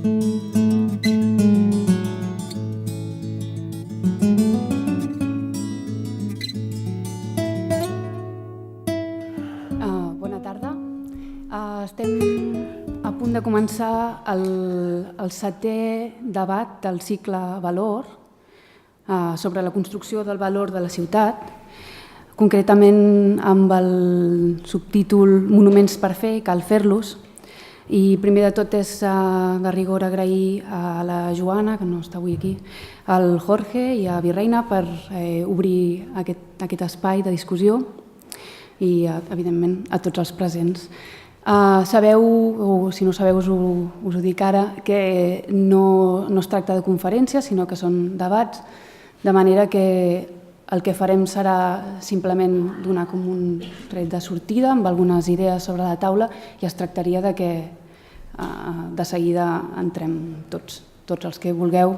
Bona tarda. Estem a punt de començar el setè debat del cicle Valor sobre la construcció del valor de la ciutat, concretament amb el subtítol Monuments per fer, cal fer-los. I primer de tot és de rigor agrair a la Joana, que no està avui aquí, al Jorge i a Virreina per obrir aquest espai de discussió i, evidentment, a tots els presents. Sabeu, o si no sabeu us ho dic ara, que no es tracta de conferències, sinó que són debats, de manera que el que farem serà simplement donar com un tret de sortida amb algunes idees sobre la taula i es tractaria de que de seguida entrem tots els que vulgueu.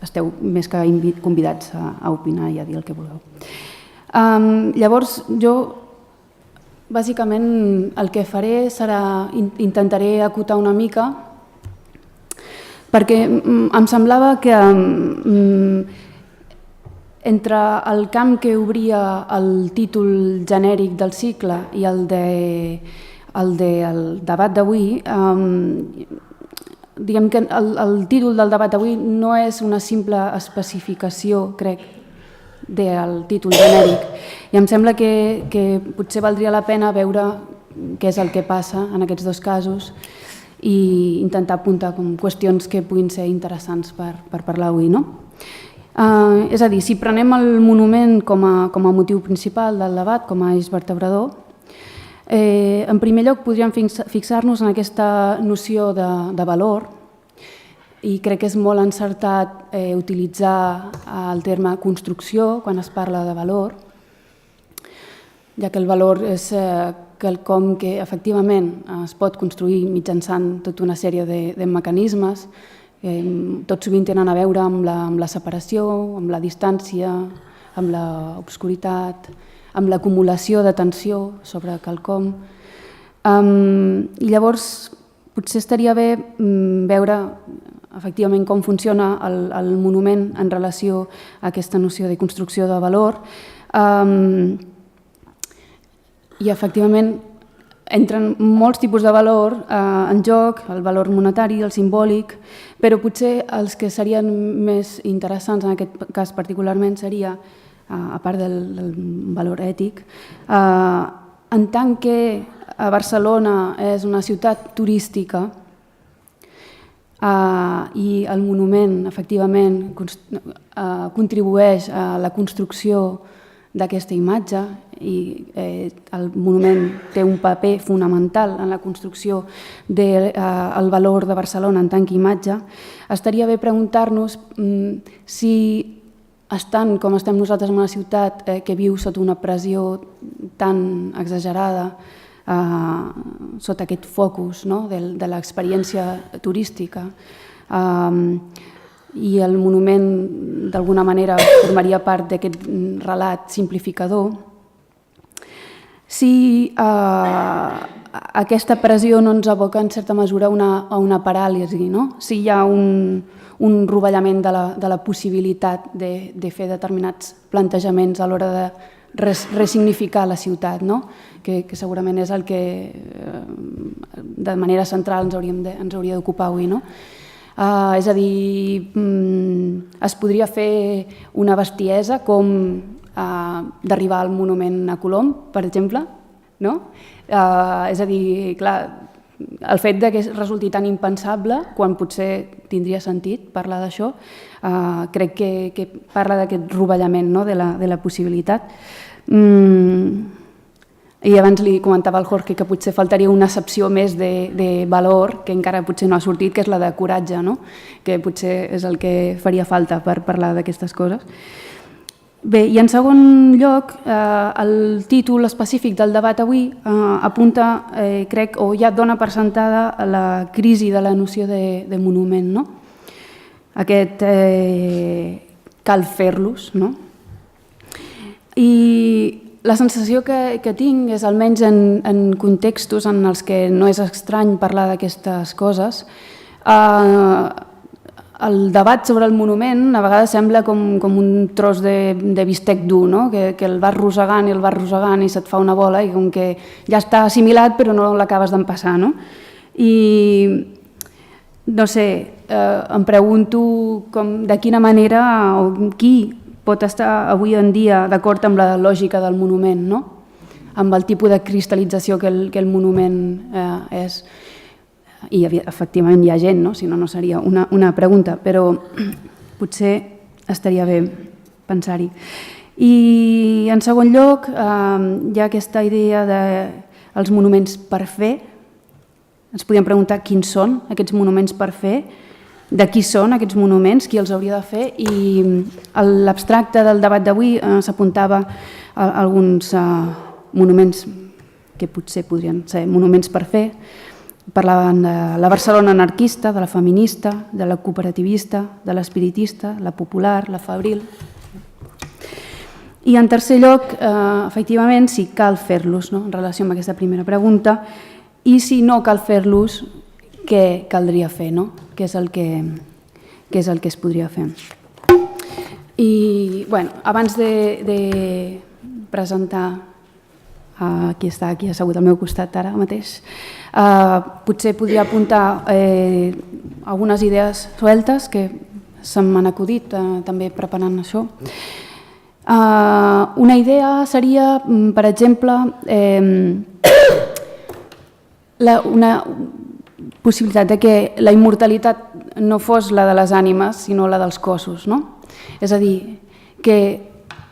Esteu més que convidats a opinar i a dir el que vulgueu. Llavors, jo bàsicament el que faré serà, intentaré acotar una mica, perquè em semblava que entre el camp que obria el títol genèric del cicle i el del debat d'avui, diguem que el títol del debat d'avui no és una simple especificació, crec, del títol genèric. I em sembla que potser valdria la pena veure què és el que passa en aquests dos casos i intentar apuntar com qüestions que puguin ser interessants per parlar avui, no? És a dir, si prenem el monument com a motiu principal del debat, com a eix vertebrador, en primer lloc podríem fixar-nos en aquesta noció de valor i crec que és molt encertat utilitzar el terme construcció quan es parla de valor, ja que el valor és quelcom que efectivament es pot construir mitjançant tota una sèrie de mecanismes. Tot sovint tenen a veure amb la separació, amb la distància, amb l'obscuritat, amb l'acumulació de tensió sobre quelcom. I llavors potser estaria bé veure efectivament com funciona el monument en relació a aquesta noció de construcció de valor. I efectivament entren molts tipus de valor en joc, el valor monetari, el simbòlic, però potser els que serien més interessants en aquest cas particularment seria, a part del valor ètic, en tant que Barcelona és una ciutat turística i el monument efectivament contribueix a la construcció d'aquesta imatge i el monument té un paper fonamental en la construcció del valor de Barcelona en tant que imatge, estaria bé preguntar-nos si estant com estem nosaltres en una ciutat que viu sota una pressió tan exagerada, sota aquest focus de l'experiència turística, i el monument d'alguna manera formaria part d'aquest relat simplificador, si aquesta pressió no ens aboca en certa mesura a una paràlisi, si hi ha un rovellament de la possibilitat de fer determinats plantejaments a l'hora de ressignificar la ciutat, que segurament és el que de manera central ens hauria d'ocupar avui. És a dir, es podria fer una bestiesa com d'arribar al monument a Colom, per exemple, no? És a dir, clar, el fet que resulti tan impensable, quan potser tindria sentit parlar d'això, crec que parla d'aquest rovellament de la possibilitat. I abans li comentava al Jorge que potser faltaria una accepció més de valor, que encara potser no ha sortit, que és la de coratge, que potser és el que faria falta per parlar d'aquestes coses. Bé, i en segon lloc, el títol específic del debat avui apunta, crec, o ja dona per sentada la crisi de la noció de monument, aquest cal fer-los, I La sensació que tinc és, almenys en contextos en els que no és estrany parlar d'aquestes coses, el debat sobre el monument a vegades sembla com un tros de bistec dur, no? Que el vas rosegant i se't fa una bola i com que ja està assimilat però no l'acabes d'empassar. No? I no sé, em pregunto de quina manera o qui pot estar avui en dia d'acord amb la lògica del monument, no? Amb el tipus de cristal·lització que el monument és. I efectivament hi ha gent, no? Si no, no seria una pregunta, però potser estaria bé pensar-hi. I en segon lloc, hi ha aquesta idea dels monuments per fer. Ens podríem preguntar quins són aquests monuments per fer, de qui són aquests monuments, qui els hauria de fer, i l'abstracte del debat d'avui s'apuntava a alguns monuments que potser podrien ser monuments per fer. Parlaven de la Barcelona anarquista, de la feminista, de la cooperativista, de l'espiritista, la popular, la fabril. I en tercer lloc, efectivament, si cal fer-los, no? En relació amb aquesta primera pregunta, i si no cal fer-los, què caldria fer, no? Què és el que es podria fer. I, bueno, abans de presentar qui està aquí assegut al meu costat ara mateix, potser podria apuntar algunes idees sueltes que se m'han acudit també preparant això. Una idea seria, per exemple, una possibilitat de que la immortalitat no fos la de les ànimes, sinó la dels cossos, no? És a dir, que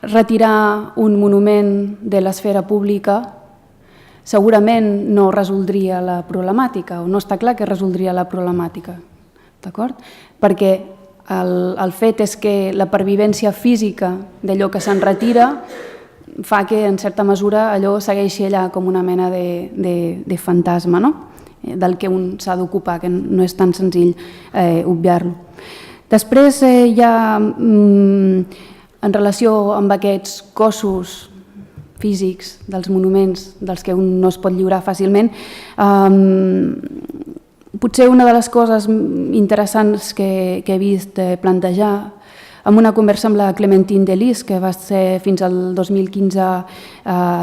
retirar un monument de l'esfera pública segurament no resoldria la problemàtica, o no està clar que resoldria la problemàtica, d'acord? Perquè el fet és que la pervivència física d'allò que se'n retira fa que, en certa mesura, allò segueixi allà com una mena de fantasma, no? Del que un s'ha d'ocupar, que no és tan senzill obviar-lo. Després hi ha, en relació amb aquests cossos físics dels monuments dels que un no es pot lliurar fàcilment, potser una de les coses interessants que he vist plantejar en una conversa amb la Clémentine Delis, que va ser fins al 2015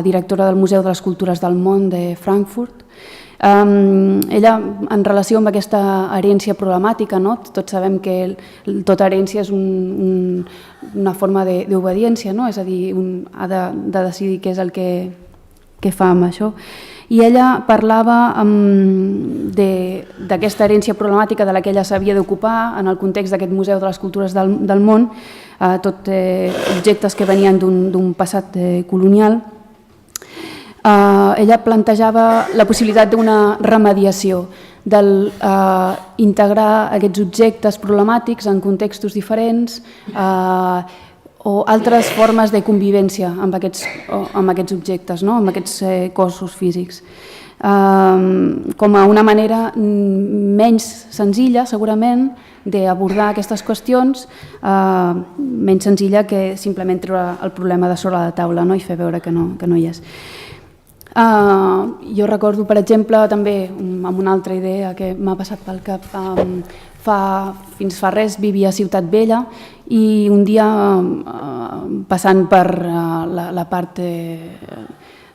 directora del Museu de les Cultures del Món de Frankfurt. Ella, en relació amb aquesta herència problemàtica, no? Tots sabem que tota herència és una forma d'obediència, no? És a dir, un ha de decidir què és el que fa amb això. I ella parlava d'aquesta herència problemàtica de la que ella s'havia d'ocupar en el context d'aquest Museu de les Cultures del Món, tot objectes que venien d'un passat colonial. Ella plantejava la possibilitat d'una remediació, d'integrar aquests objectes problemàtics en contextos diferents o altres formes de convivència amb aquests objectes, no? Amb aquests cossos físics. Com a una manera menys senzilla, segurament, d'abordar aquestes qüestions, menys senzilla que simplement treure el problema de sobre la taula, no? I fer veure que no hi és. Jo recordo, per exemple, també amb una altra idea que m'ha passat pel cap, fins fa res vivia a Ciutat Vella i un dia passant per la part,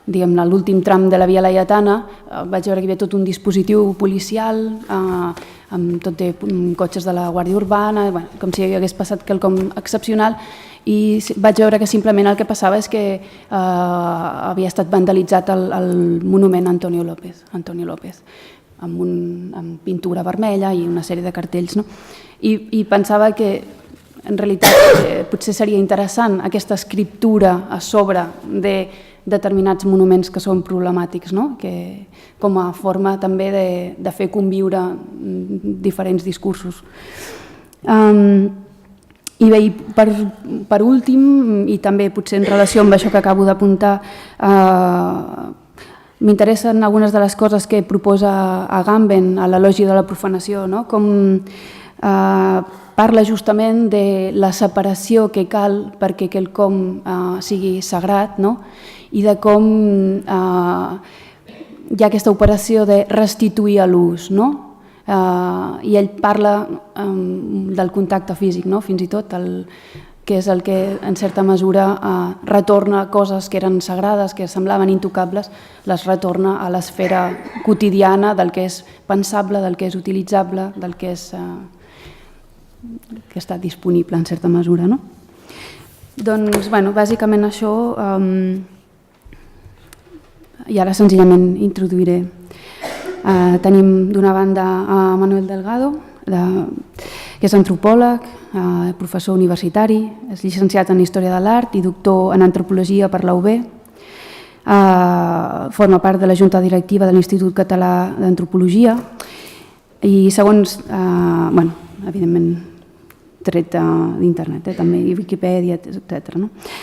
diguem-ne, l'últim tram de la Via Laietana, vaig veure que hi havia tot un dispositiu policial amb tot de cotxes de la Guàrdia Urbana, com si hagués passat quelcom excepcional, i vaig veure que simplement el que passava és que havia estat vandalitzat el monument Antonio López, amb pintura vermella i una sèrie de cartells. I pensava que en realitat potser seria interessant aquesta escriptura a sobre de determinats monuments que són problemàtics, com a forma també de fer conviure diferents discursos. I bé, per últim, i també potser en relació amb això que acabo d'apuntar, m'interessen algunes de les coses que proposa Agamben a l'elogi de la profanació, com parla justament de la separació que cal perquè quelcom sigui sagrat, i de com hi ha aquesta operació de restituir a l'ús, no? I ell parla del contacte físic, no? Fins i tot, que és el que en certa mesura retorna coses que eren sagrades, que semblaven intocables, les retorna a l'esfera quotidiana del que és pensable, del que és utilitzable, del que està disponible en certa mesura, no? Doncs, bàsicament això, i ara senzillament introduiré. Tenim d'una banda a Manuel Delgado, que és antropòleg, professor universitari, és llicenciat en Història de l'Art i doctor en Antropologia per la UB. Forma part de la Junta Directiva de l'Institut Català d'Antropologia i segons, evidentment, tret d'internet, també, i Wikipedia, etc.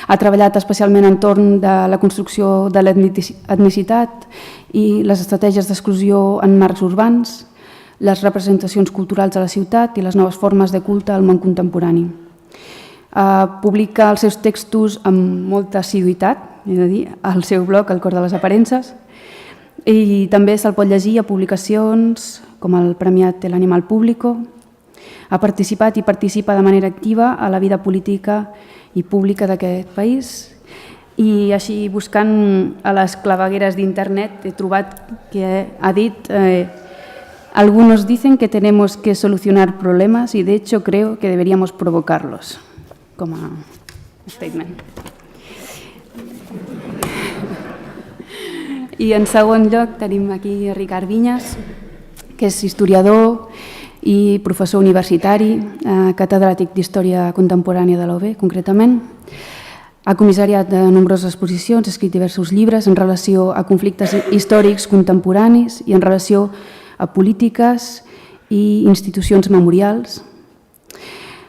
Ha treballat especialment entorn de la construcció de l'etnicitat i les estratègies d'exclusió en marcs urbans, les representacions culturals a la ciutat i les noves formes de culte al món contemporani. Publica els seus textos amb molta assiduïtat, és a dir, al seu blog El cor de les aparences, i també se'l pot llegir a publicacions com el premiat El Animal Público. Ha participat i participa de manera activa a la vida política i pública d'aquest país i així buscant a les clavegueres d'internet he trobat que ha dit algunos dicen que tenemos que solucionar problemas y de hecho creo que deberíamos provocarlos, com a statement. I en segon lloc tenim aquí a Ricard Vinyes, que és historiador i professor universitari, catedràtic d'Història Contemporània de la UB, concretament. Ha comissariat de nombroses exposicions, ha escrit diversos llibres en relació a conflictes històrics contemporanis i en relació a polítiques i institucions memorials.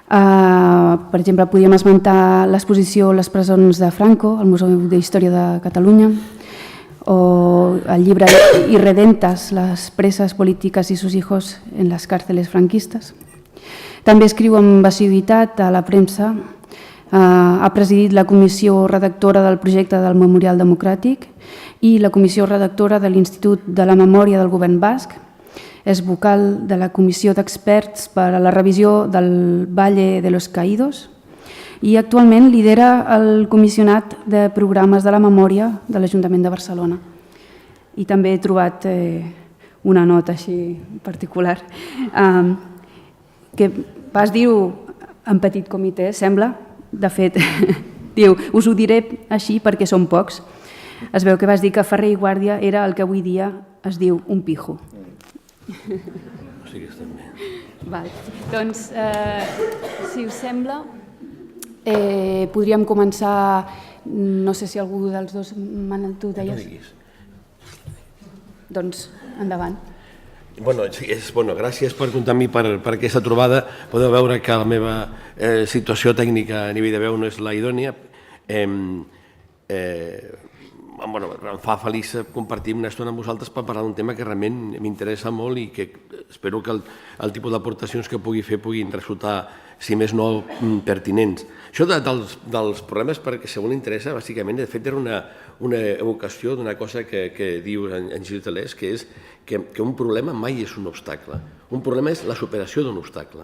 Per exemple, podríem esmentar l'exposició Les presons de Franco, al Museu d'Història de Catalunya, o el llibre Irredentes, las presas políticas y sus hijos en las cárceles franquistes. També escriu amb assiduïtat a la premsa, ha presidit la comissió redactora del projecte del Memorial Democràtic i la comissió redactora de l'Institut de la Memòria del Govern Basc. És vocal de la comissió d'experts per a la revisió del Valle de los Caídos i actualment lidera el comissionat de programes de la memòria de l'Ajuntament de Barcelona. I també he trobat una nota així particular, que pas diu en petit comitè, sembla, de fet, diu, us ho diré així perquè són pocs. Es veu que vas dir que Ferrer i Guàrdia era el que avui dia es diu un pijo. Sí que estem bé. Doncs, si us sembla, podríem començar, no sé si algú dels dos, Manel, tu deies? Doncs, endavant. Gràcies per comptar amb mi per aquesta trobada. Podeu veure que la meva situació tècnica a nivell de veu no és la idònia. Em fa feliç compartir una estona amb vosaltres per parlar d'un tema que realment m'interessa molt i que espero que el tipus d'aportacions que pugui fer puguin resultar, si més no, pertinents. Això dels problemes, perquè si algú l'interessa, bàsicament, de fet, era una evocació d'una cosa que diu en Gilles Deleuze, que és que un problema mai és un obstacle. Un problema és la superació d'un obstacle.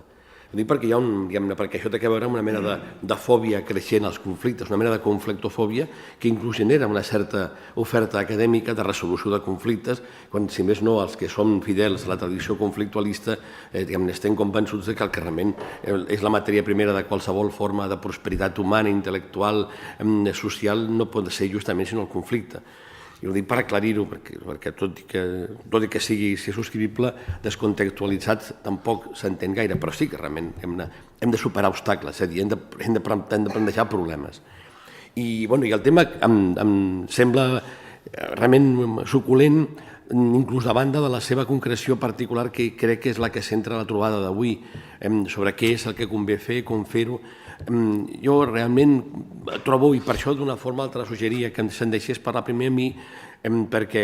Ho dic perquè perquè això té a veure amb una mena de fòbia creixent als conflictes, una mena de conflictofòbia que inclús genera una certa oferta acadèmica de resolució de conflictes, quan, si més no, els que som fidels a la tradició conflictualista estem convençuts que el que realment és la matèria primera de qualsevol forma de prosperitat humana, intel·lectual, social, no pot ser justament sinó el conflicte. I ho dic per aclarir-ho, perquè tot i que sigui subscrivible, descontextualitzat tampoc s'entén gaire, però sí que realment hem de superar obstacles, és a dir, hem de plantejar problemes. I el tema em sembla realment suculent, inclús a banda de la seva concreció particular, que crec que és la que centra la trobada d'avui, sobre què és el que convé fer, com fer-ho. Jo realment trobo, i per això d'una forma o altra suggeria que se'n deixés parlar primer a mi, perquè,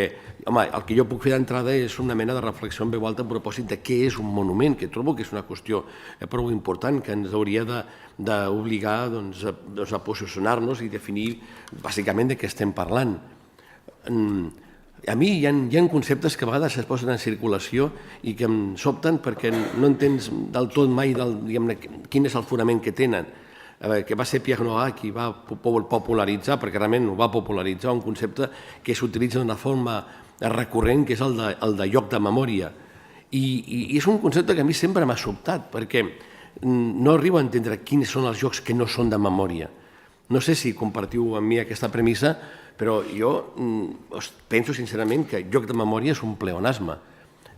home, el que jo puc fer d'entrada és una mena de reflexió en veu alta a propòsit de què és un monument, que trobo que és una qüestió prou important, que ens hauria d'obligar a posicionar-nos i definir bàsicament de què estem parlant. A mi hi ha conceptes que a vegades es posen en circulació i que em sobten perquè no entens del tot mai quin és el fonament que tenen, que va ser Pierre Nora qui va popularitzar, perquè realment ho va popularitzar, un concepte que s'utilitza d'una forma recurrent, que és el de lloc de memòria. I és un concepte que a mi sempre m'ha sobtat, perquè no arribo a entendre quins són els llocs que no són de memòria. No sé si compartiu amb mi aquesta premissa, però jo penso sincerament que lloc de memòria és un pleonasme.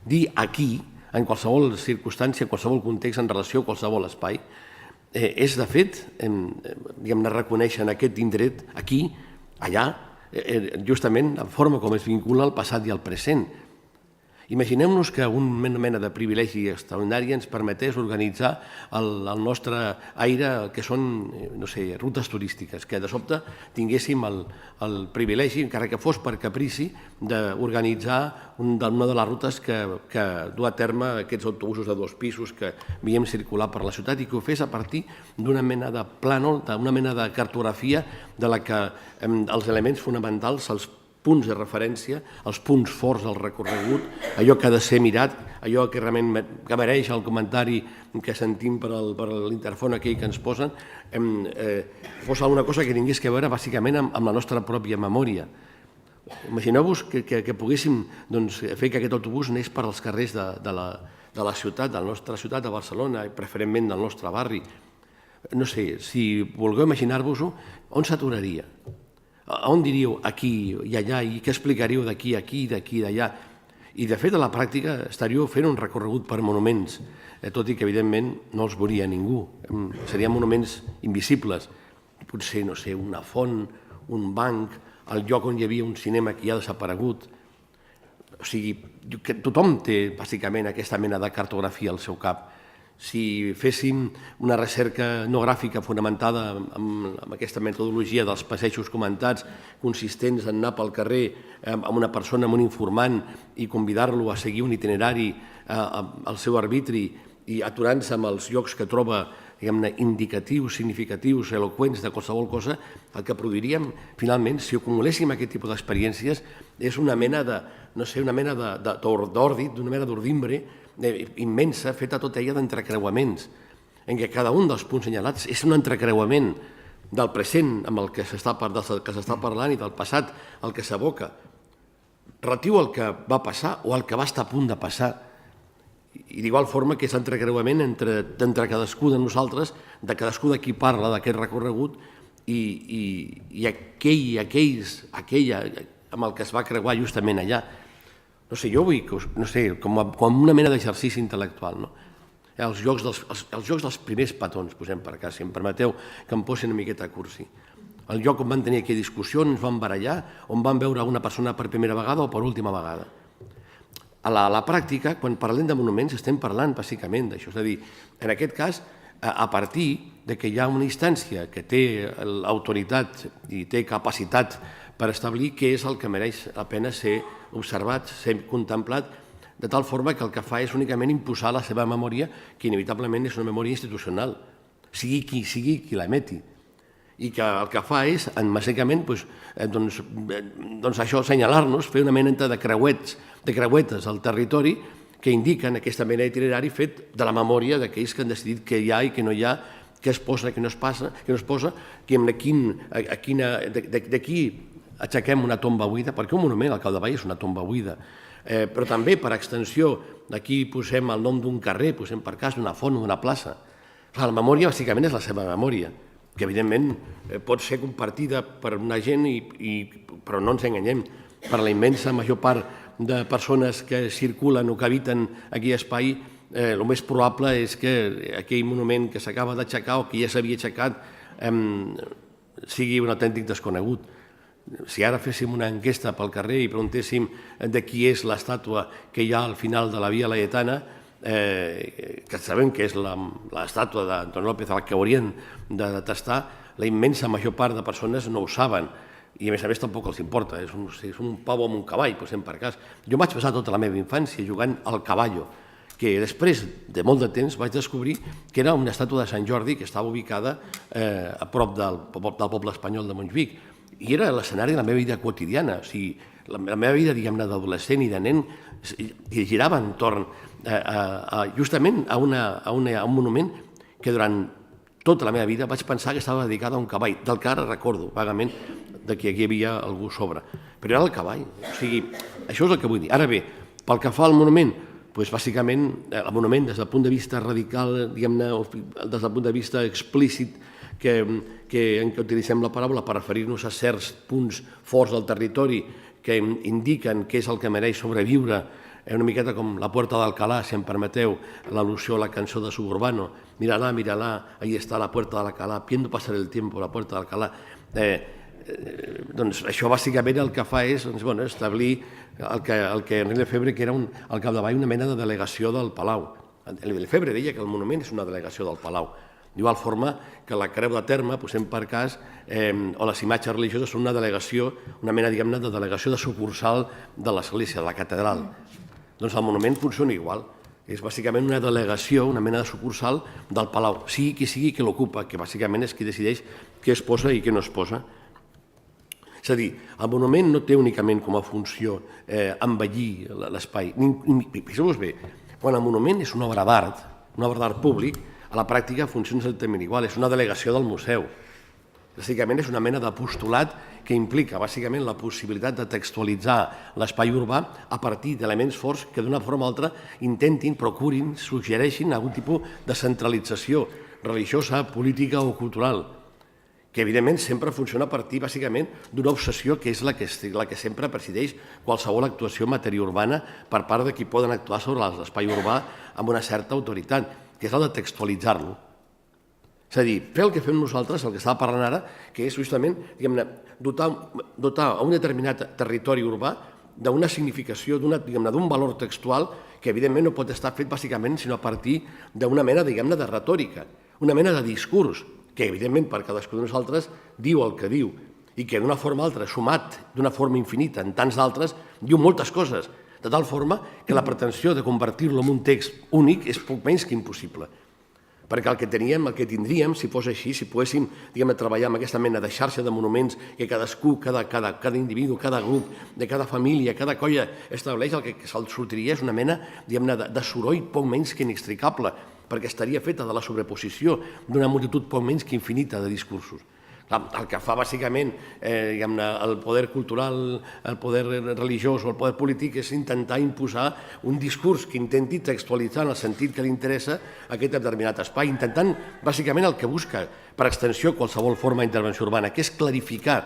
Dir aquí, en qualsevol circumstància, en qualsevol context, en relació a qualsevol espai, és, de fet, reconèixer en aquest indret, aquí, allà, justament la forma com es vincula el passat i el present. Imaginem-nos que una mena de privilegi extraordinari ens permetés organitzar el nostre aire, que són, no sé, rutes turístiques, que de sobte tinguéssim el privilegi, encara que fos per caprici, d'organitzar una de les rutes que du a terme aquests autobusos de 2 pisos que veiem circular per la ciutat i que ho fes a partir d'una mena de plànol, d'una mena de cartografia de la que els elements fonamentals, els punts de referència, els punts forts del recorregut, allò que ha de ser mirat, allò que realment mereix el comentari que sentim per l'interfon aquell que ens posen, fos alguna cosa que tingués que veure bàsicament amb la nostra pròpia memòria. Imagineu-vos que poguéssim fer que aquest autobús anés per als carrers de la ciutat, de la nostra ciutat de Barcelona, i preferentment del nostre barri. No sé, si volgueu imaginar-vos-ho, on s'aturaria? On diríeu aquí i allà i què explicaríeu d'aquí a aquí, d'aquí i d'allà? I de fet a la pràctica estaríeu fent un recorregut per monuments, tot i que evidentment no els veuria ningú. Serien monuments invisibles, potser, no sé, una font, un banc, el lloc on hi havia un cinema que ja ha desaparegut. O sigui, tothom té bàsicament aquesta mena de cartografia al seu cap. Si féssim una recerca etnogràfica fonamentada amb aquesta metodologia dels passejos comentats, consistents en anar pel carrer amb una persona, amb un informant, i convidar-lo a seguir un itinerari al seu arbitri i aturant-se amb els llocs que troba indicatius, significatius, eloqüents de qualsevol cosa, el que produiríem, finalment, si acumuléssim aquest tipus d'experiències, és una mena d'òrdit, d'una mena d'ordimbre immensa, feta tota ella d'entrecreuaments, en què cada un dels punts senyalats és un entrecreuament del present amb el que s'està parlant i del passat al que s'aboca, relatiu al que va passar o al que va estar a punt de passar. I d'igual forma que és l'entrecreuament entre cadascú de nosaltres, de cadascú de qui parla d'aquest recorregut i aquella amb el que es va creuar justament allà. No sé, jo vull, no sé, com una mena d'exercici intel·lectual, no? Els llocs dels primers petons, posem per cas, si em permeteu que em posi una miqueta a cursi. El lloc on van tenir aquelles discussions, van barallar, on van veure una persona per primera vegada o per última vegada. A la pràctica, quan parlem de monuments, estem parlant bàsicament d'això. És a dir, en aquest cas, a partir de que hi ha una instància que té autoritat i té capacitat per establir què és el que mereix la pena ser observat, ser contemplat, de tal forma que el que fa és únicament imposar la seva memòria, que inevitablement és una memòria institucional, sigui qui l'emeti, i que el que fa és, bàsicament, això, assenyalar-nos, fer una mena de creuetes al territori que indiquen aquesta mena d'itinerari fet de la memòria d'aquells que han decidit què hi ha i què no hi ha, què es posa, què no es posa, de qui aixequem una tomba buida, perquè un monument al capdavall és una tomba buida, però també per extensió d'aquí posem el nom d'un carrer, posem per cas d'una font o d'una plaça. La memòria bàsicament és la seva memòria, que evidentment pot ser compartida per una gent, però no ens enganyem, per la immensa major part de persones que circulen o que habiten aquell espai, el més probable és que aquell monument que s'acaba d'aixecar o que ja s'havia aixecat sigui un autèntic desconegut. Si ara féssim una enquesta pel carrer i preguntéssim de qui és l'estàtua que hi ha al final de la Via Laietana, que sabem que és l'estàtua d'Antonio López, la que haurien de tastar, la immensa major part de persones no ho saben. I a més tampoc els importa, és un pavo amb un cavall, posem per cas. Jo vaig passar tota la meva infància jugant al cavallo, que després de molt de temps vaig descobrir que era una estàtua de Sant Jordi que estava ubicada a prop del poble espanyol de Montjuïc. I era l'escenari de la meva vida quotidiana, o sigui, la meva vida, diguem-ne, d'adolescent i de nen girava entorn justament a un monument que durant tota la meva vida vaig pensar que estava dedicada a un cavall, del que ara recordo vagament que aquí hi havia algú sobre. Però era el cavall, o sigui, això és el que vull dir. Ara bé, pel que fa al monument, doncs bàsicament el monument des del punt de vista radical, diguem-ne, des del punt de vista explícit en què utilitzem la paraula per referir-nos a certs punts forts del territori que indiquen què és el que mereix sobreviure, una miqueta com la Puerta d'Alcalá, si em permeteu, l'al·lusió a la cançó de Suburbano, mírala, mírala, ahí está la Puerta d'Alcalá, viendo pasar el tiempo, la Puerta d'Alcalá. Doncs això bàsicament el que fa és establir el que Henri Lefebvre, que era al capdavall una mena de delegació del Palau. Lefebvre deia que el monument és una delegació del Palau, d'igual forma que la creu de terme, posem per cas, o les imatges religioses són una delegació, una mena, diguem-ne, de delegació de sucursal de l'església, de la catedral. Doncs el monument funciona igual. És bàsicament una delegació, una mena de sucursal del Palau, sigui qui sigui qui l'ocupa, que bàsicament és qui decideix què es posa i què no es posa. És a dir, el monument no té únicament com a funció embellir l'espai. Fixeu-vos bé, quan el monument és una obra d'art públic, a la pràctica funciona exactament igual, és una delegació del museu. Bàsicament és una mena de postulat que implica bàsicament la possibilitat de textualitzar l'espai urbà a partir d'elements forts que d'una forma o altra intentin, procurin, suggereixin algun tipus de centralització religiosa, política o cultural, que evidentment sempre funciona a partir bàsicament d'una obsessió que és la que sempre presideix qualsevol actuació en matèria urbana per part de qui poden actuar sobre l'espai urbà amb una certa autoritat, que és la de textualitzar-lo. És a dir, fer el que fem nosaltres, el que estava parlant ara, que és justament dotar a un determinat territori urbà d'una significació, d'un valor textual que evidentment no pot estar fet bàsicament sinó a partir d'una mena, diguem-ne, de retòrica, una mena de discurs, que evidentment per cadascú de nosaltres diu el que diu i que d'una forma o altra, sumat d'una forma infinita en tants d'altres, diu moltes coses, de tal forma que la pretensió de convertir-lo en un text únic és poc menys que impossible. Perquè el que tindríem, si fos així, si poguéssim treballar amb aquesta mena de xarxa de monuments que cadascú, cada individu, cada grup, de cada família, cada colla estableix, el que se'l sortiria és una mena de soroll poc menys que inextricable, perquè estaria feta de la sobreposició d'una multitud poc menys que infinita de discursos. El que fa bàsicament el poder cultural, el poder religiós o el poder polític és intentar imposar un discurs que intenti textualitzar en el sentit que li interessa aquest determinat espai, intentant bàsicament el que busca per extensió qualsevol forma d'intervenció urbana, que és clarificar.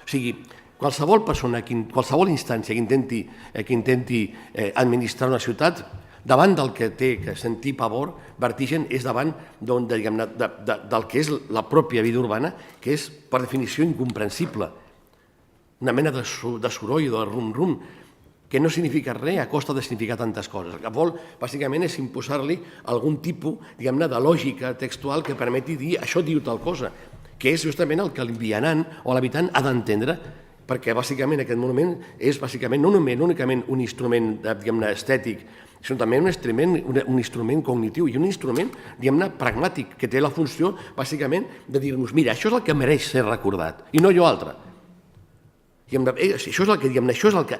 O sigui, qualsevol persona, qualsevol instància que intenti administrar una ciutat, davant del que té que sentir pavor, vertigen, és davant del que és la pròpia vida urbana, que és, per definició, incomprensible. Una mena de soroll, de rum-rum, que no significa res a costa de significar tantes coses. El que vol, bàsicament, és imposar-li algun tipus, de lògica textual que permeti dir això diu tal cosa, que és justament el que el vianant o l'habitant ha d'entendre, perquè, bàsicament, aquest monument és, bàsicament, no únicament un instrument, estètic, sinó també un instrument cognitiu i un instrument, pragmàtic, que té la funció, bàsicament, de dir-nos, mira, això és el que mereix ser recordat, i no allò altre. Això és el que...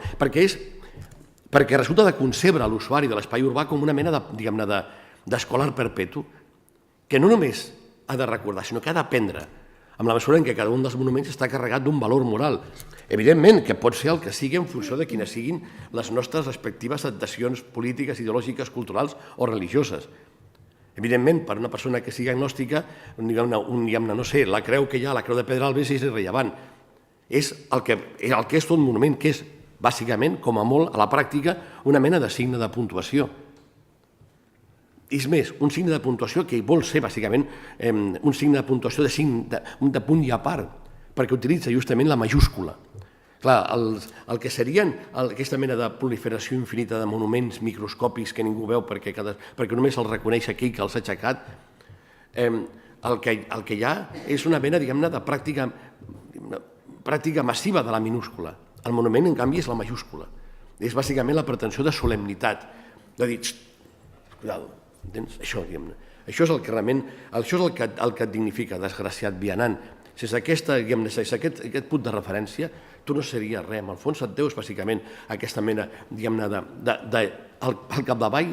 Perquè resulta de concebre l'usuari de l'espai urbà com una mena d'escolar perpetu, que no només ha de recordar, sinó que ha d'aprendre, amb la mesura en què cada un dels monuments està carregat d'un valor moral. Evidentment que pot ser el que sigui en funció de quines siguin les nostres respectives adaptacions polítiques, ideològiques, culturals o religioses. Evidentment, per una persona que sigui agnòstica, no sé, la creu que hi ha, la creu de Pedralbes, és irrellevant. És el que és tot un monument, que és, bàsicament, com a molt, a la pràctica, una mena de signe de puntuació. És més, un signe de puntuació que vol ser, bàsicament, un signe de puntuació de punt i a part, perquè utilitza justament la majúscula. Clar, el que serien aquesta mena de proliferació infinita de monuments microscòpics que ningú veu perquè només els reconeix aquell que els ha aixecat, el que hi ha és una mena, de pràctica pràctica massiva de la minúscula. El monument, en canvi, és la majúscula. És bàsicament la pretensió de solemnitat, de dir, cuidado, entens? Això, diguem-ne. Això és el que realment, això és el que et dignifica, desgraciat vianant. Sense aquest punt de referència, tu no series res. En el fons et deus, bàsicament, aquesta mena, diguem-ne, al capdavall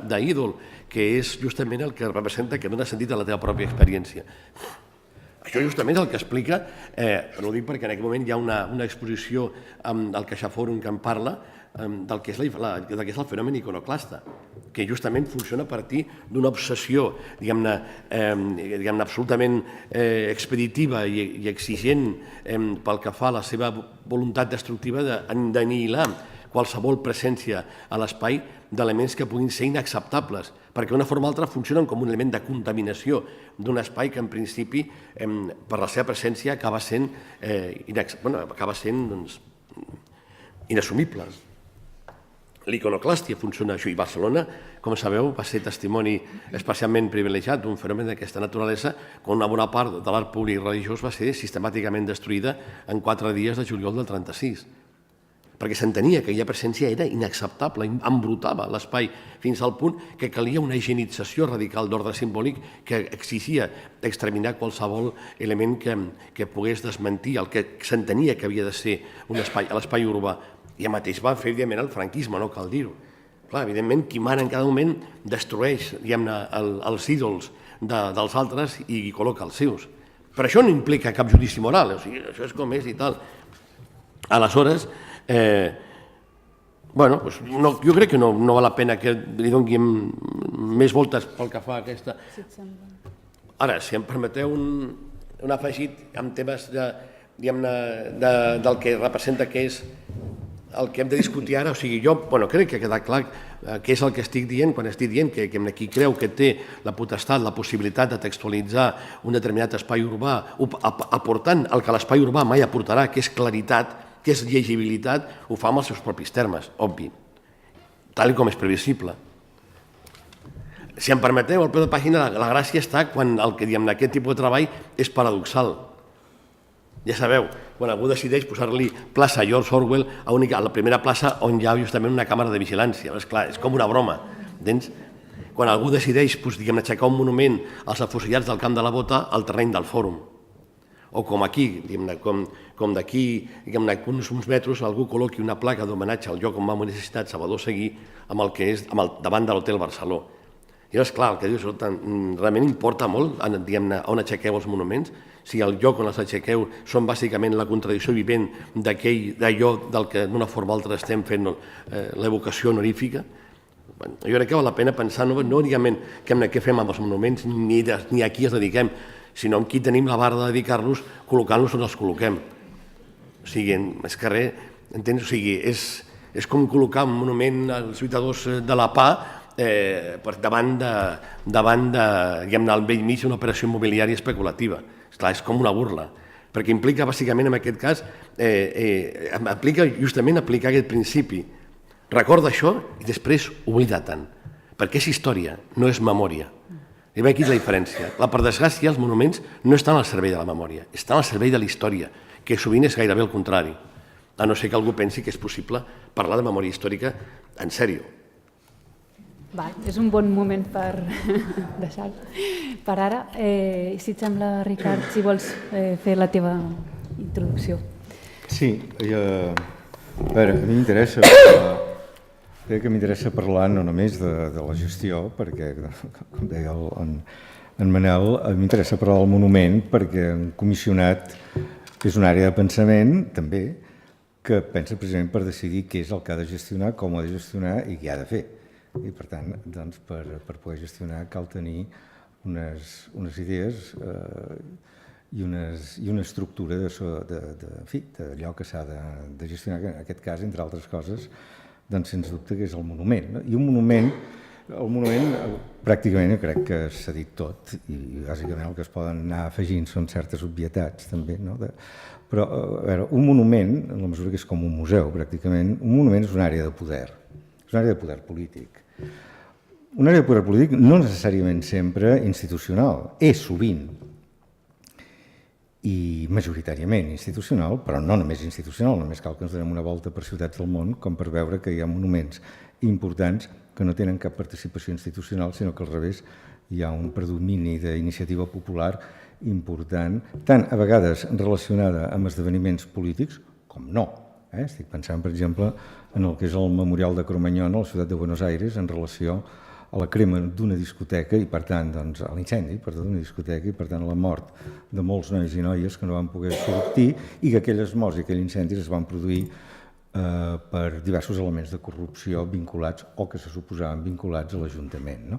d'ídol, que és justament el que representa, que dona sentit a la teva pròpia experiència. Això justament és el que explica, no ho dic perquè en aquest moment hi ha una exposició al CaixaForum que en parla, del que és el fenomen iconoclasta, que justament funciona a partir d'una obsessió, diguem-ne, absolutament expeditiva i exigent pel que fa a la seva voluntat destructiva d'anihilar qualsevol presència a l'espai d'elements que puguin ser inacceptables, perquè d'una forma o altra funcionen com un element de contaminació d'un espai que en principi, per la seva presència, acaba sent inassumible. L'iconoclàstia funciona així, i Barcelona, com sabeu, va ser testimoni especialment privilegiat d'un fenomen d'aquesta naturalesa, quan una bona part de l'art públic religiós va ser sistemàticament destruïda en 4 dies de juliol del 36, perquè s'entenia que aquella presència era inacceptable, embrutava l'espai fins al punt que calia una higienització radical d'ordre simbòlic que exigia exterminar qualsevol element que pogués desmentir el que s'entenia que havia de ser un espai, l'espai urbà. I el mateix va fer, evidentment, el franquisme, no cal dir-ho. Clar, evidentment, qui mana en cada moment destrueix, diguem-ne, els ídols dels altres i col·loca els seus. Però això no implica cap judici moral, o sigui, això és com és i tal. Aleshores, jo crec que no val la pena que li donem més voltes pel que fa a aquesta. Ara, si em permeteu un afegit amb temes del que representa que és el que hem de discutir ara, o sigui, jo crec que ha quedat clar què és el que estic dient quan estic dient que qui creu que té la potestat, la possibilitat de textualitzar un determinat espai urbà, aportant el que l'espai urbà mai aportarà, que és claritat, que és llegibilitat, ho fa amb els seus propis termes, obvi, tal com és previsible. Si em permeteu, al peu de pàgina, la gràcia està quan aquest tipus de treball és paradoxal. Ja sabeu, quan algú decideix posar-li plaça George Orwell a la primera plaça on hi ha justament una càmera de vigilància. És clar, és com una broma. Quan algú decideix aixecar un monument als afusellats del Camp de la Bota al terreny del Fòrum. O com aquí, com d'aquí uns metres algú col·loqui una placa d'homenatge al lloc on va morir assassinat Salvador Seguí davant de l'Hotel Barceló. I és clar, el que dius, realment importa molt on aixequeu els monuments, si el lloc on els aixequeu són bàsicament la contradicció vivent d'allò del que d'una forma o altra estem fent l'evocació honorífica. Jo crec que val la pena pensar no únicament què fem amb els monuments ni a qui els dediquem, sinó en qui tenim la barra de dedicar-los col·locant-los on els col·loquem. O sigui, és que res, entens? O sigui, és com col·locar un monument als lluitadors de la PA davant al vell mig d'una operació immobiliària especulativa. Esclar, és com una burla, perquè implica bàsicament en aquest cas justament aplicar aquest principi. Recorda això i després oblida-te'n, perquè és història, no és memòria. I ve aquí la diferència. Per desgràcia, els monuments no estan al servei de la memòria, estan al servei de la història, que sovint és gairebé el contrari, a no ser que algú pensi que és possible parlar de memòria històrica en sèrio. És un bon moment per deixar per ara. Si et sembla, Ricard, si vols fer la teva introducció. Sí, a veure, a mi m'interessa, crec que m'interessa parlar no només de la gestió, perquè, com deia en Manel, m'interessa parlar del monument perquè un comissionat és una àrea de pensament, també, que pensa precisament per decidir què és el que ha de gestionar, com ho ha de gestionar i què ha de fer. I, per tant, per poder gestionar cal tenir unes idees i una estructura d'allò que s'ha de gestionar, que en aquest cas, entre altres coses, doncs, sens dubte, que és el monument. I un monument, pràcticament, jo crec que s'ha dit tot, i bàsicament el que es poden anar afegint són certes obvietats, també, no? Però, a veure, un monument, en la mesura que és com un museu, pràcticament, un monument és una àrea de poder, és una àrea de poder polític. Una àrea de poder polític no necessàriament sempre institucional, és sovint. i majoritàriament institucional, però no només institucional, només cal que ens donem una volta per ciutats del món com per veure que hi ha monuments importants que no tenen cap participació institucional, sinó que al revés hi ha un predomini d'iniciativa popular important, tant a vegades relacionada amb esdeveniments polítics com no. Estic pensant, per exemple, en el que és el Memorial de Cromanyón a la ciutat de Buenos Aires en relació a la crema d'una discoteca i, per tant, a l'incendi d'una discoteca i, per tant, a la mort de molts nois i noies que no van poder sortir i que aquelles morts i aquells incendis es van produir per diversos elements de corrupció vinculats o que se suposaven vinculats a l'Ajuntament.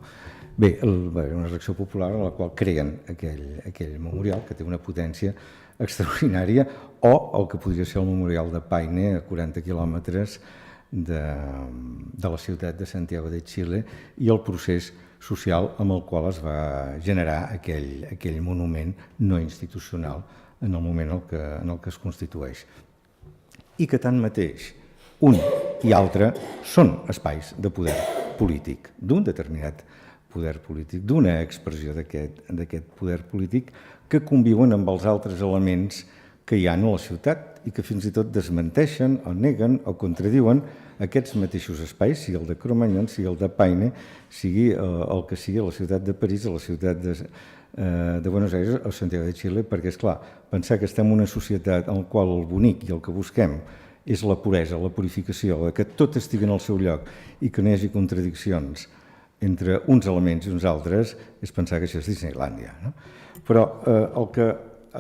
Bé, una reacció popular a la qual creen aquell memorial que té una potència extraordinària o el que podria ser el memorial de Paine a 40 quilòmetres de la ciutat de Santiago de Chile i el procés social amb el qual es va generar aquell monument no institucional en el moment en el que es constitueix. I que tanmateix un i altre són espais de poder polític, d'un determinat poder polític, d'una expressió d'aquest poder polític que conviuen amb els altres elements que hi ha a la ciutat i que fins i tot desmenteixen o neguen o contradiuen aquests mateixos espais, sigui el de Cromanyón, sigui el de Paine, sigui el que sigui a la ciutat de París, a la ciutat de Buenos Aires o Santiago de Chile, perquè, és clar, pensar que estem en una societat en la qual el bonic i el que busquem és la puresa, la purificació, que tot estigui en el seu lloc i que no hi hagi contradiccions entre uns elements i uns altres, és pensar que això és Disneylàndia. Però el que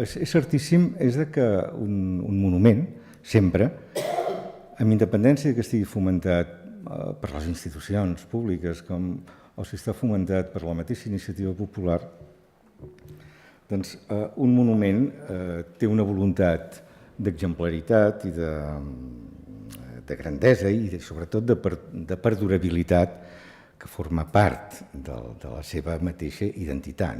és certíssim és que un monument, sempre, amb independència que estigui fomentat per les institucions públiques o si està fomentat per la mateixa iniciativa popular, doncs un monument té una voluntat d'exemplaritat i de grandesa i sobretot de perdurabilitat que forma part de la seva mateixa identitat.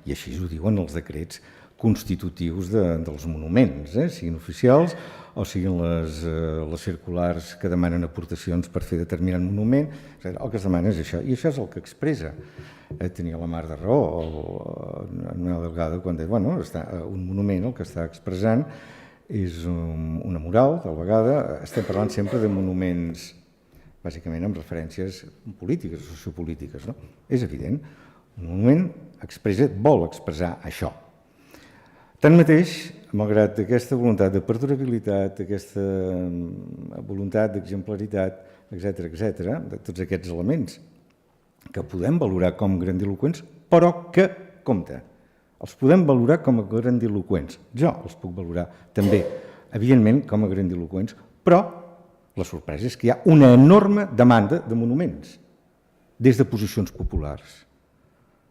I així ho diuen els decrets constitutius dels monuments, siguin oficials o siguin les circulars que demanen aportacions per fer determinat monument. El que es demana és això, i això és el que expressa. Tenia la Mar de raó, Manuel Delgado, quan deia un monument el que està expressant és una mural, tal vegada. Estem parlant sempre de monuments bàsicament amb referències polítiques o sociopolítiques. És evident, un monument vol expressar això. Tanmateix, malgrat aquesta voluntat de perdurabilitat, aquesta voluntat d'exemplaritat, etc., de tots aquests elements que podem valorar com grandiloqüents, però que, compte, els podem valorar com a grandiloqüents. Jo els puc valorar també, evidentment, com a grandiloqüents, però la sorpresa és que hi ha una enorme demanda de monuments, des de posicions populars,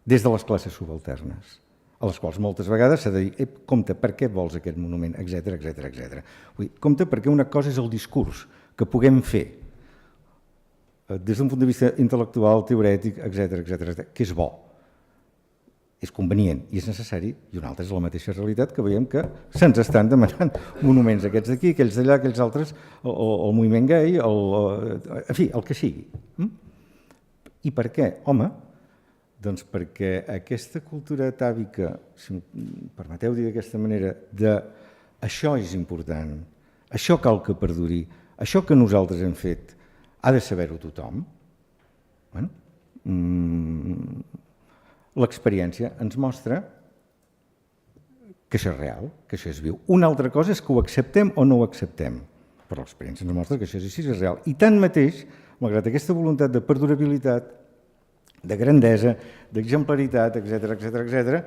des de les classes subalternes, a les quals moltes vegades s'ha de dir, compte, per què vols aquest monument, etc. Compte, perquè una cosa és el discurs que puguem fer des d'un punt de vista intel·lectual, teorètic, etc., que és bo, és convenient i és necessari, i una altra és la mateixa realitat que veiem que se'ns estan demanant monuments aquests d'aquí, aquells d'allà, aquells altres, el moviment gai, en fi, el que sigui. I per què? Home, doncs perquè aquesta cultura atàvica, si em permeteu dir d'aquesta manera, de això és important, això cal que perduri, això que nosaltres hem fet ha de saber-ho tothom. L'experiència ens mostra que això és real, que això és viu. Una altra cosa és que ho acceptem o no ho acceptem, però l'experiència ens mostra que això és així, és real. I tanmateix, malgrat aquesta voluntat de perdurabilitat, de grandesa, d'exemplaritat, etc.,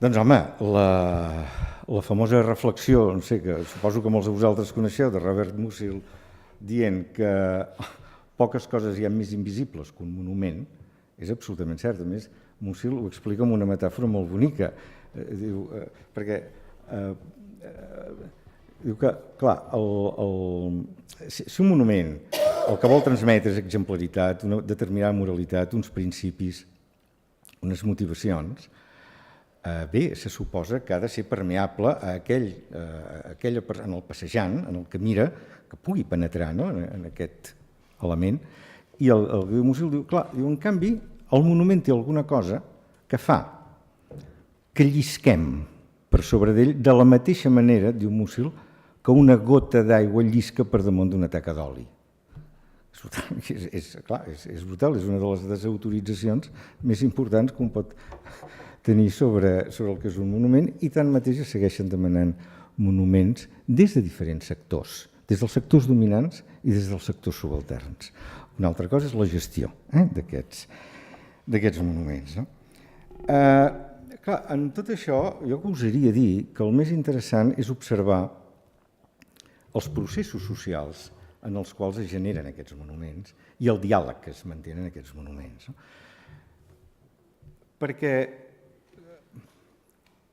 doncs, home, la famosa reflexió, no sé, que suposo que molts de vosaltres coneixeu, de Robert Musil, dient que poques coses hi ha més invisibles que un monument, és absolutament cert. A més, Musil ho explica amb una metàfora molt bonica. Diu que, clar, si un monument el que vol transmetre és exemplaritat, una determinada moralitat, uns principis, unes motivacions, bé, se suposa que ha de ser permeable a en el passejant, en el que mira, que pugui penetrar en aquest element. I el Musil diu, clar, en canvi, el monument té alguna cosa que fa que llisquem per per sobre d'ell de la mateixa manera, diu Musil, que una gota d'aigua llisca per damunt d'una taca d'oli. És brutal, és una de les desautoritzacions més importants que un pot tenir sobre el que és un monument, i tanmateix es segueixen demanant monuments des de diferents sectors, des dels sectors dominants i des dels sectors subalterns. Una altra cosa és la gestió d'aquests monuments. No? Clar, en tot això, jo gosaria dir que el més interessant és observar els processos socials en els quals es generen aquests monuments i el diàleg que es manté en aquests monuments. No? Perquè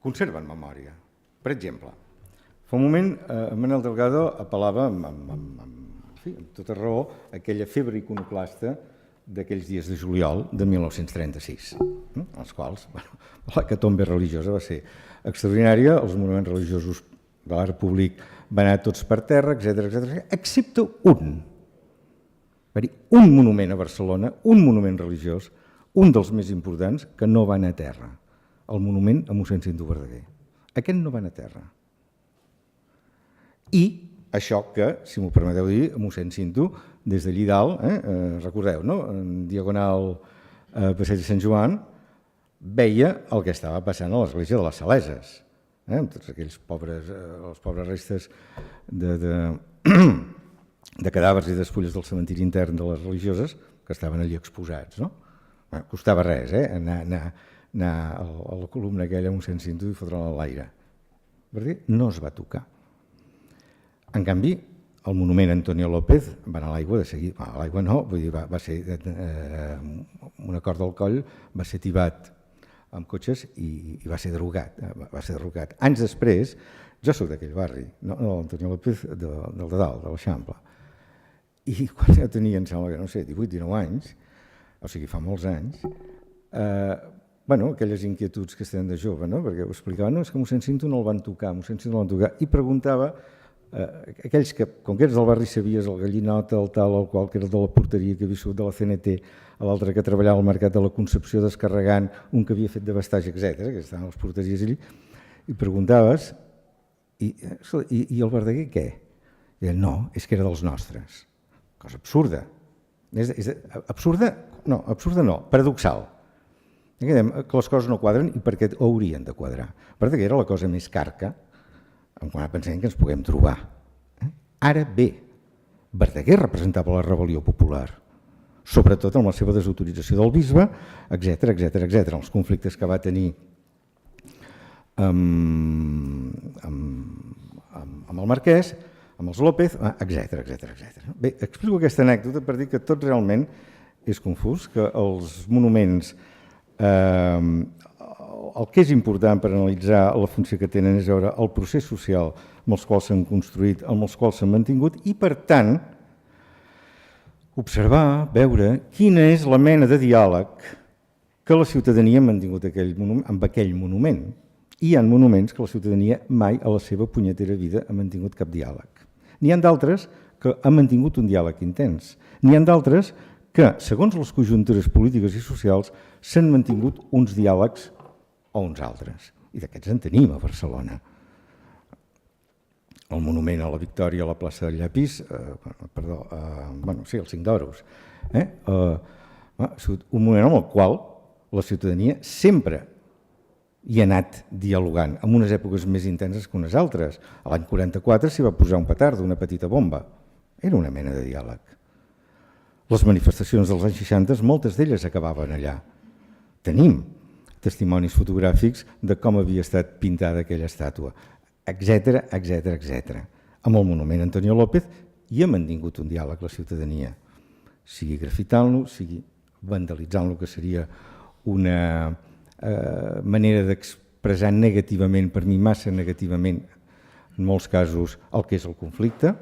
conserven memòria. Per exemple, fa un moment Manuel Delgado apel·lava amb tota raó a aquella febre iconoclasta d'aquells dies de juliol de 1936, els quals la hecatombe religiosa va ser extraordinària, els monuments religiosos de l'art públic van anar tots per terra, etc., excepte un. Va dir un monument a Barcelona, un monument religiós, un dels més importants, que no va anar a terra, el monument a mossèn Cinto Verdaguer. Aquest no va anar a terra. I això que, si m'ho permeteu dir, a mossèn Cinto, des d'allí dalt, recordeu, no? En diagonal Passeig de Sant Joan, veia el que estava passant a l'església de les Saleses, amb tots aquells les pobres restes de cadàvers i despulles del cementiri intern de les religioses que estaven allí exposats. No? Costava res, anar a la columna aquella amb un mossèn Cinto i fotre-la a l'aire. Perquè no es va tocar. En canvi, el monument Antonio López va anar a l'aigua de seguir. A l'aigua no, vull dir, va ser una corda al coll, va ser tibat amb cotxes i va ser derogat. Anys després, jo soc d'aquell barri, no l'Antonio López del de dalt, de l'Eixample, i quan jo tenia, em sembla que, no sé, 18-19 anys, o sigui, fa molts anys, aquelles inquietuds que estem de jove, no? Perquè ho explicava, no, és que mossèn Cinto no el van tocar, i preguntava aquells que, com que eres del barri, sabies el Gallinot, el tal, el qual, que era de la porteria, que havia sigut de la CNT, l'altre que treballava al Mercat de la Concepció descarregant, un que havia fet de bastatge, etc., que estaven les porteries allí, i preguntaves, i el Verdaguer què? I deien, no, és que era dels nostres. Cosa absurda. Absurda? No, absurda no, paradoxal. Que les coses no quadren i per què haurien de quadrar. Verdaguer era la cosa més carca quan pensem que ens puguem trobar. Ara bé, Verdaguer representava la rebel·lió popular, sobretot amb la seva desautorització del bisbe, etc., els conflictes que va tenir amb el marquès, amb els López, etc. Bé, explico aquesta anècdota per dir que tot realment és confús, que els monuments, el que és important per analitzar la funció que tenen és veure el procés social amb els quals s'han construït, amb els quals s'han mantingut i, per tant, observar, veure quina és la mena de diàleg que la ciutadania ha mantingut amb aquell monument. I hi ha monuments que la ciutadania mai a la seva punyetera vida ha mantingut cap diàleg. N'hi ha d'altres que han mantingut un diàleg intens. N'hi ha d'altres que, segons les conjuntures polítiques i socials, s'han mantingut uns diàlegs o uns altres. I d'aquests en tenim a Barcelona. El monument a la Victòria a la plaça del Llapis, el 5 d'Oros, ha sigut un moment amb el qual la ciutadania sempre hi ha anat dialogant, en unes èpoques més intenses que unes altres. A l'any 44 s'hi va posar un petardo, una petita bomba. Era una mena de diàleg. Les manifestacions dels anys 60, moltes d'elles acabaven allà. Tenim testimonis fotogràfics de com havia estat pintada aquella estàtua, etc. Amb el monument Antonio López hi ha mantingut un diàleg la ciutadania, sigui grafitant-lo, sigui vandalitzant-lo, que seria una manera d'expressar negativament, per mi massa negativament, en molts casos, el que és el conflicte.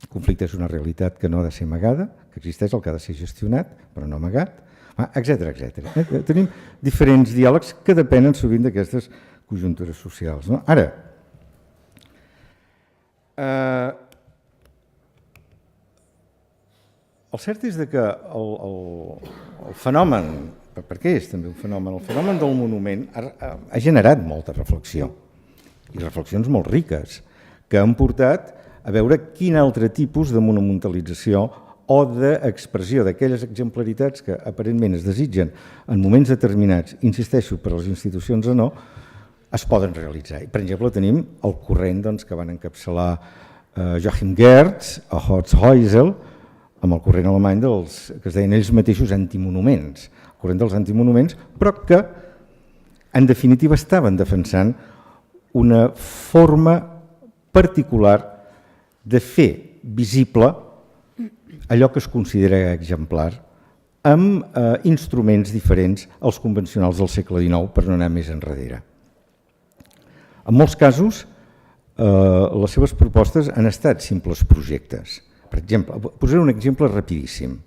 El conflicte és una realitat que no ha de ser amagada, que existeix, el que ha de ser gestionat, però no amagat, etc. Tenim diferents diàlegs que depenen sovint d'aquestes conjuntures socials. Ara, el cert és que el fenomen, per què és també un fenomen? El fenomen del monument ha generat molta reflexió. i reflexions molt riques, que han portat a veure quin altre tipus de monumentalització o d'expressió d'aquelles exemplaritats que aparentment es desitgen en moments determinats, insisteixo, per a les institucions o no, es poden realitzar. Per exemple, tenim el corrent que van encapçalar Joachim Gertz o Horst Heusel, amb el corrent alemany que es deien ells mateixos antimonuments, el corrent dels antimonuments, però que en definitiva estaven defensant una forma particular de fer visible allò que es considera exemplar amb instruments diferents als convencionals del segle XIX, per no anar més enrere. En molts casos, les seves propostes han estat simples projectes. Per exemple, posaré un exemple rapidíssim.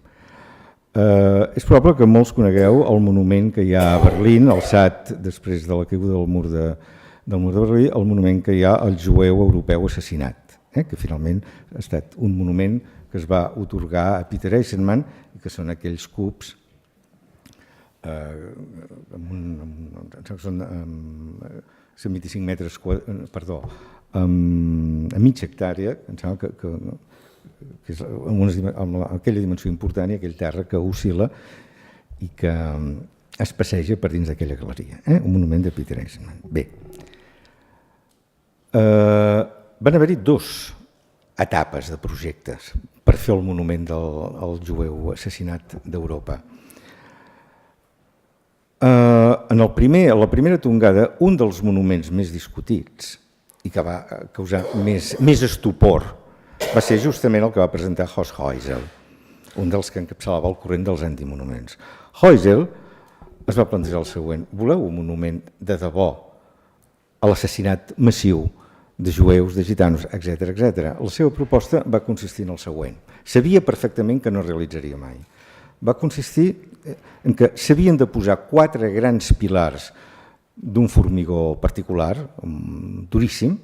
És probable que molts conegueu el monument que hi ha a Berlín, alçat després de la caiguda del mur de Berlín, el monument que hi ha al jueu europeu assassinat, que finalment ha estat un monument que es va otorgar a Peter Eisenman i que són aquells cubs amb 125 metres, perdó, a mitja hectàrea, em sembla que és amb aquella dimensió important i aquell terra que oscil·la i que es passeja per dins d'aquella galeria, un monument de Peter Eisenman. Bé, van haver-hi 2 etapes de projectes per fer el monument del jueu assassinat d'Europa. En la primera tongada, un dels monuments més discutits i que va causar més estupor va ser justament el que va presentar Horst Heusel, un dels que encapçalava el corrent dels antimonuments. Heusel es va plantejar el següent: voleu un monument de debò a l'assassinat massiu de jueus, de gitanos, etc. La seva proposta va consistir en el següent. Sabia perfectament que no realitzaria mai. Va consistir en que s'havien de posar 4 grans pilars d'un formigó particular, duríssim,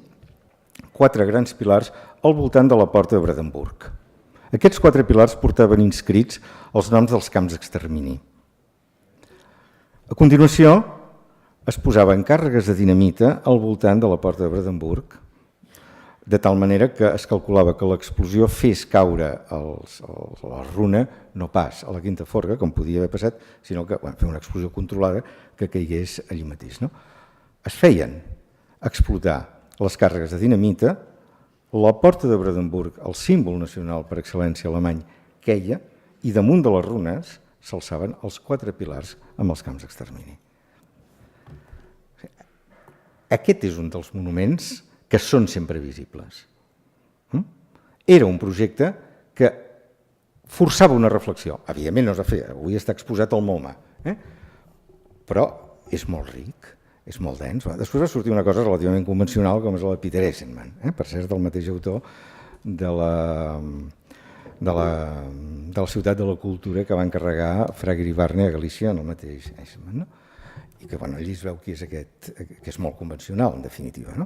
4 grans pilars al voltant de la porta de Brandenburg. Aquests 4 pilars portaven inscrits els noms dels camps d'extermini. A continuació, es posaven càrregues de dinamita al voltant de la porta de Brandenburg, de tal manera que es calculava que l'explosió fes caure la runa, no pas a la quinta forca, com podia haver passat, sinó que fer una explosió controlada que caigués allí mateix. Es feien explotar les càrregues de dinamita, la porta de Brandenburg, el símbol nacional per excel·lència alemany, queia, i damunt de les runes s'alçaven els 4 pilars amb els camps d'extermini. Aquest és un dels monuments que són sempre visibles. Era un projecte que forçava una reflexió. Evidentment no es va fer, avui està exposat al MoMA, però és molt ric, és molt dens. Després va sortir una cosa relativament convencional com és la de Peter Eisenman, per cert, del mateix autor de la Ciutat de la Cultura que va encarregar Frager i Barne a Galícia en el mateix Eisenman, i que allí es veu que és aquest, que és molt convencional, en definitiva.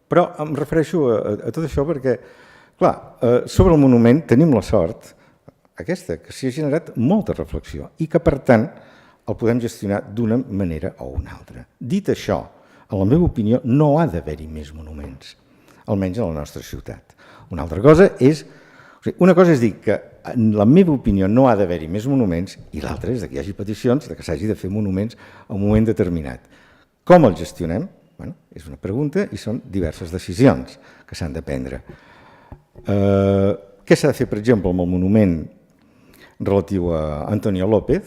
Però em refereixo a tot això perquè, clar, sobre el monument tenim la sort, aquesta, que s'hi ha generat molta reflexió i que, per tant, el podem gestionar d'una manera o una altra. Dit això, en la meva opinió, no ha d'haver-hi més monuments, almenys a la nostra ciutat. Una altra cosa és, una cosa és dir que en la meva opinió no ha d'haver-hi més monuments i l'altra és que hi hagi peticions que s'hagi de fer monuments a un moment determinat. Com el gestionem? És una pregunta i són diverses decisions que s'han de prendre. Què s'ha de fer, per exemple, amb el monument relatiu a Antonio López?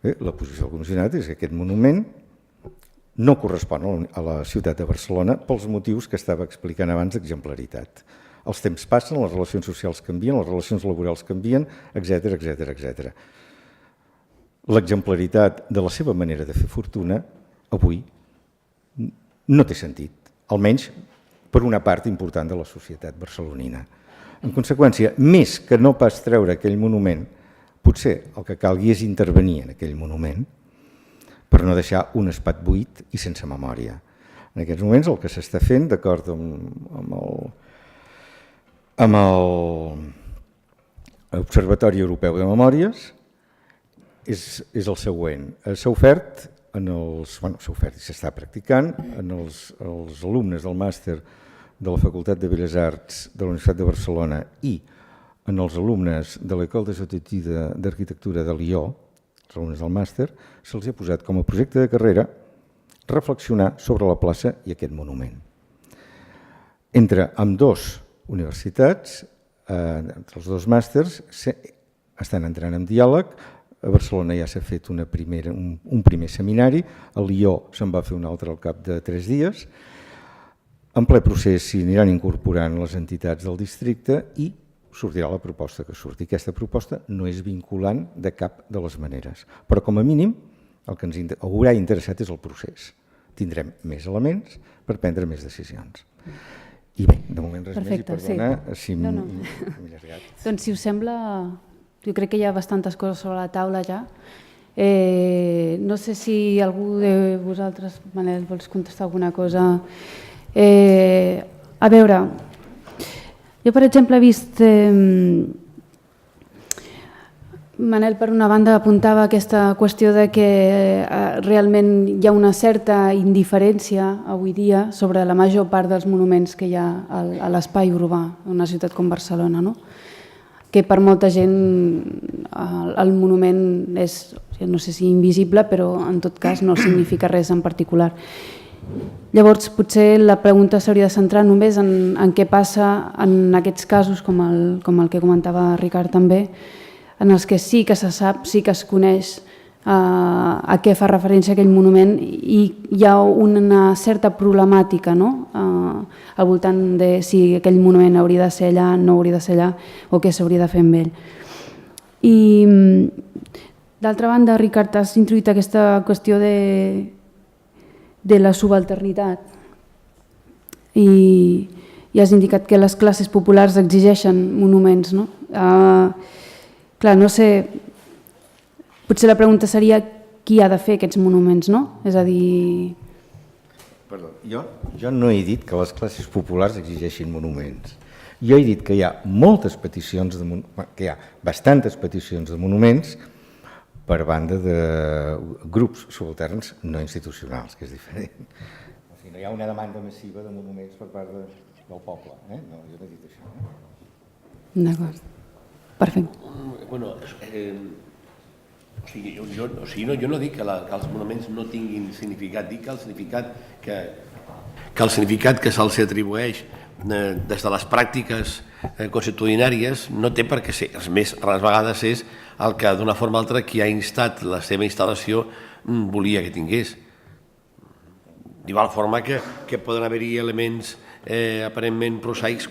La posició del comissionat és que aquest monument no correspon a la ciutat de Barcelona pels motius que estava explicant abans d'exemplaritat. Els temps passen, les relacions socials canvien, les relacions laborals canvien, etc. L'exemplaritat de la seva manera de fer fortuna avui no té sentit, almenys per una part important de la societat barcelonina. En conseqüència, més que no pas treure aquell monument, potser el que calgui és intervenir en aquell monument per no deixar un espai buit i sense memòria. En aquests moments el que s'està fent, d'acord amb l'Observatori Europeu de Memòries, és el següent. S'ha ofert s'ha ofert i s'està practicant, en els alumnes del màster de la Facultat de Belles Arts de la Universitat de Barcelona i en els alumnes de l'École des Hautes Études d'Arquitectura de Lió, els alumnes del màster, se'ls ha posat com a projecte de carrera reflexionar sobre la plaça i aquest monument. Entre ambdós universitats, entre els dos màsters, estan entrant en diàleg. A Barcelona ja s'ha fet un primer seminari, a Lió se'n va fer un altre al cap de 3 dies. En ple procés s'hi aniran incorporant les entitats del districte i sortirà la proposta que surti. Aquesta proposta no és vinculant de cap de les maneres, però com a mínim el que ens haurà interessat és el procés. Tindrem més elements per prendre més decisions. I bé, de moment res més i perdona si m'he allargat. Doncs si us sembla, jo crec que hi ha bastantes coses sobre la taula ja. No sé si algú de vosaltres, Manel, vols contestar alguna cosa. A veure, jo per exemple he vist, Manel per una banda apuntava aquesta qüestió de que realment hi ha una certa indiferència avui dia sobre la major part dels monuments que hi ha a l'espai urbà d'una ciutat com Barcelona, no? Que per molta gent el monument és, no sé si invisible, però en tot cas no significa res en particular. Llavors, potser la pregunta s'hauria de centrar només en què passa en aquests casos, com el que comentava Ricard també, en els que sí que se sap, sí que es coneix a què fa referència aquell monument i hi ha una certa problemàtica, no? Al voltant de si aquell monument hauria de ser allà, no hauria de ser allà o què s'hauria de fer amb ell. I d'altra banda, Ricard, has introduït aquesta qüestió de la subalternitat i has indicat que les classes populars exigeixen monuments, no? Clar, no sé, potser la pregunta seria qui ha de fer aquests monuments, no? És a dir... Perdó, jo no he dit que les classes populars exigeixin monuments. Jo he dit que hi ha moltes peticions, que hi ha bastantes peticions de monuments per banda de grups subalterns no institucionals, que és diferent. O sigui, no hi ha una demanda massiva de monuments per part del poble. No, jo no he dit això. D'acord. Perfecte. Bueno, jo no dic que els monuments no tinguin significat, dic que el significat que se'ls atribueix des de les pràctiques constitucionàries no té per què ser. A més, a les vegades és el que d'una forma o altra qui ha instat la seva instal·lació volia que tingués. D'igual forma que poden haver-hi elements aparentment prosaics,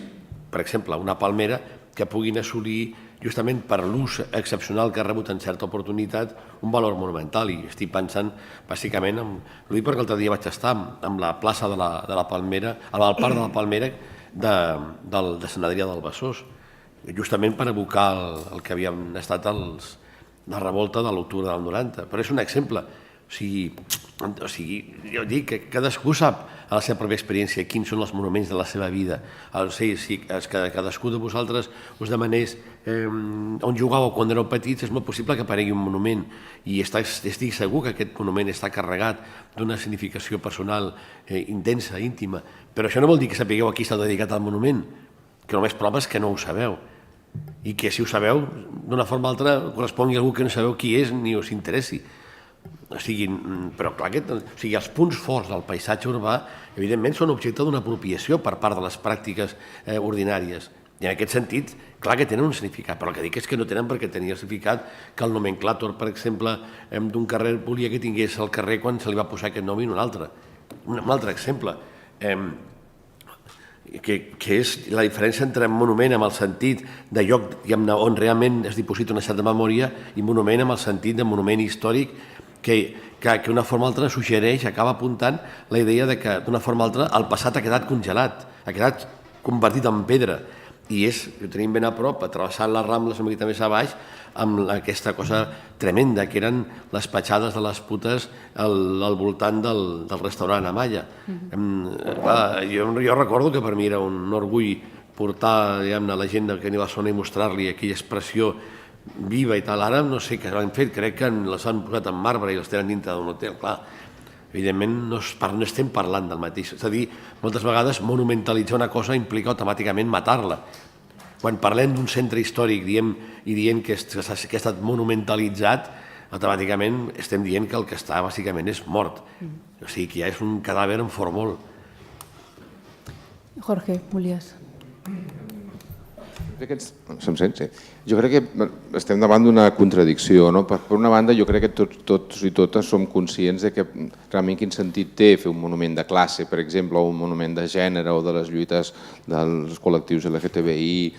per exemple, una palmera que puguin assolir justament per l'ús excepcional que ha rebut en certa oportunitat un valor monumental. I estic pensant bàsicament, ho dic perquè l'altre dia vaig estar amb la plaça de la Palmera, al parc de la Palmera de Sant Adrià del Besòs, justament per evocar el que havien estat la revolta de l'octubre del 90. Però és un exemple. O sigui, jo dic que cadascú sap a la seva pròpia experiència quins són els monuments de la seva vida. Si cadascú de vosaltres us demanés on jugàveu quan éreu petits, és molt possible que aparegui un monument i estic segur que aquest monument està carregat d'una significació personal intensa, íntima. Però això no vol dir que sapigueu a qui s'ha dedicat el monument, que només prova és que no ho sabeu i que si ho sabeu, d'una forma o altra correspongui a algú que no sabeu qui és ni us interessi. Però clar, els punts forts del paisatge urbà evidentment són objecte d'una apropiació per part de les pràctiques ordinàries i en aquest sentit, clar que tenen un significat, però el que dic és que no tenen per què tenir el significat que el nomenclàtor, per exemple, d'un carrer volia que tingués el carrer quan se li va posar aquest nom i no un altre. Un altre exemple, que és la diferència entre monument amb el sentit de lloc on realment es diposita una certa memòria i monument amb el sentit de monument històric que d'una forma o altra suggereix, acaba apuntant la idea de que d'una forma o altra el passat ha quedat congelat, ha quedat convertit en pedra i ho tenim ben a prop, travessant les Rambles una miqueta més a baix amb aquesta cosa tremenda que eren les petjades de les putes al voltant del restaurant Amaya. Jo recordo que per mi era un orgull portar a la gent que venia a Barcelona i mostrar-li aquella expressió viva i tal. Ara no sé què han fet, crec que les han posat en marbre i les tenen dintre d'un hotel, clar. Evidentment no estem parlant del mateix. És a dir, moltes vegades monumentalitzar una cosa implica automàticament matar-la. Quan parlem d'un centre històric i diem que ha estat monumentalitzat, automàticament estem dient que el que està bàsicament és mort. O sigui que ja és un cadàver en formol. Jorge, volies... Se'm sent? Sí. Jo crec que estem davant d'una contradicció. Per una banda, jo crec que tots i totes som conscients de que realment quin sentit té fer un monument de classe, per exemple, o un monument de gènere o de les lluites dels col·lectius LGTBI,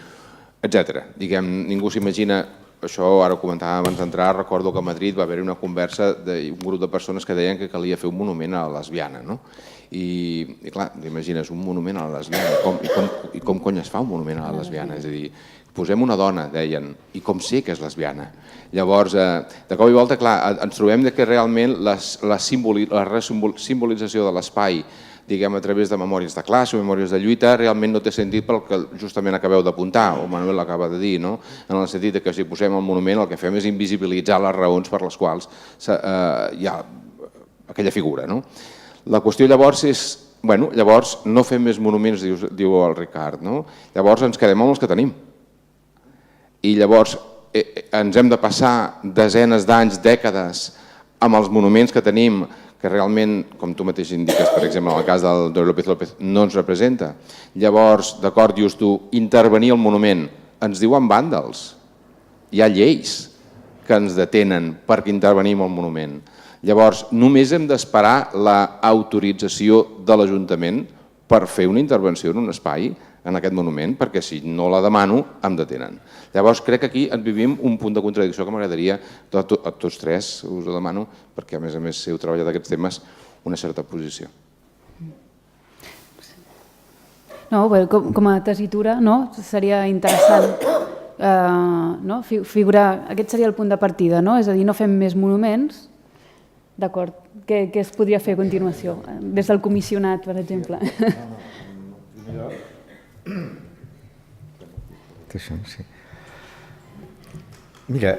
etc. Ningú s'imagina, això ara ho comentàvem abans d'entrar, recordo que a Madrid va haver-hi una conversa d'un grup de persones que deien que calia fer un monument a la lesbiana, no? I clar, t'imagines un monument a la lesbiana, i com cony es fa un monument a la lesbiana? És a dir, posem una dona, deien, i com sé que és lesbiana? Llavors, de cop i volta, clar, ens trobem que realment la simbolització de l'espai, diguem, a través de memòries de classe o memòries de lluita, realment no té sentit pel que justament acabeu d'apuntar, o Manuel l'acaba de dir, no? En el sentit que si posem el monument el que fem és invisibilitzar les raons per les quals hi ha aquella figura, no? La qüestió llavors és, llavors no fem més monuments, diu el Ricard, no? Llavors ens quedem amb els que tenim. I llavors ens hem de passar desenes d'anys, dècades, amb els monuments que tenim, que realment, com tu mateix indiques, per exemple, en el cas del López López, no ens representa. Llavors, d'acord, dius tu, intervenir el monument, ens diuen vàndals. Hi ha lleis que ens detenen perquè intervenim al monument. Llavors, només hem d'esperar l'autorització de l'Ajuntament per fer una intervenció en un espai, en aquest monument, perquè si no la demano, em detenen. Llavors, crec que aquí en vivim un punt de contradicció que m'agradaria a tots tres, us ho demano, perquè a més si heu treballat aquests temes, una certa posició. No, com a tessitura seria interessant figurar, aquest seria el punt de partida, és a dir, no fem més monuments. D'acord. Què es podria fer a continuació? Des del comissionat, per exemple. Mira,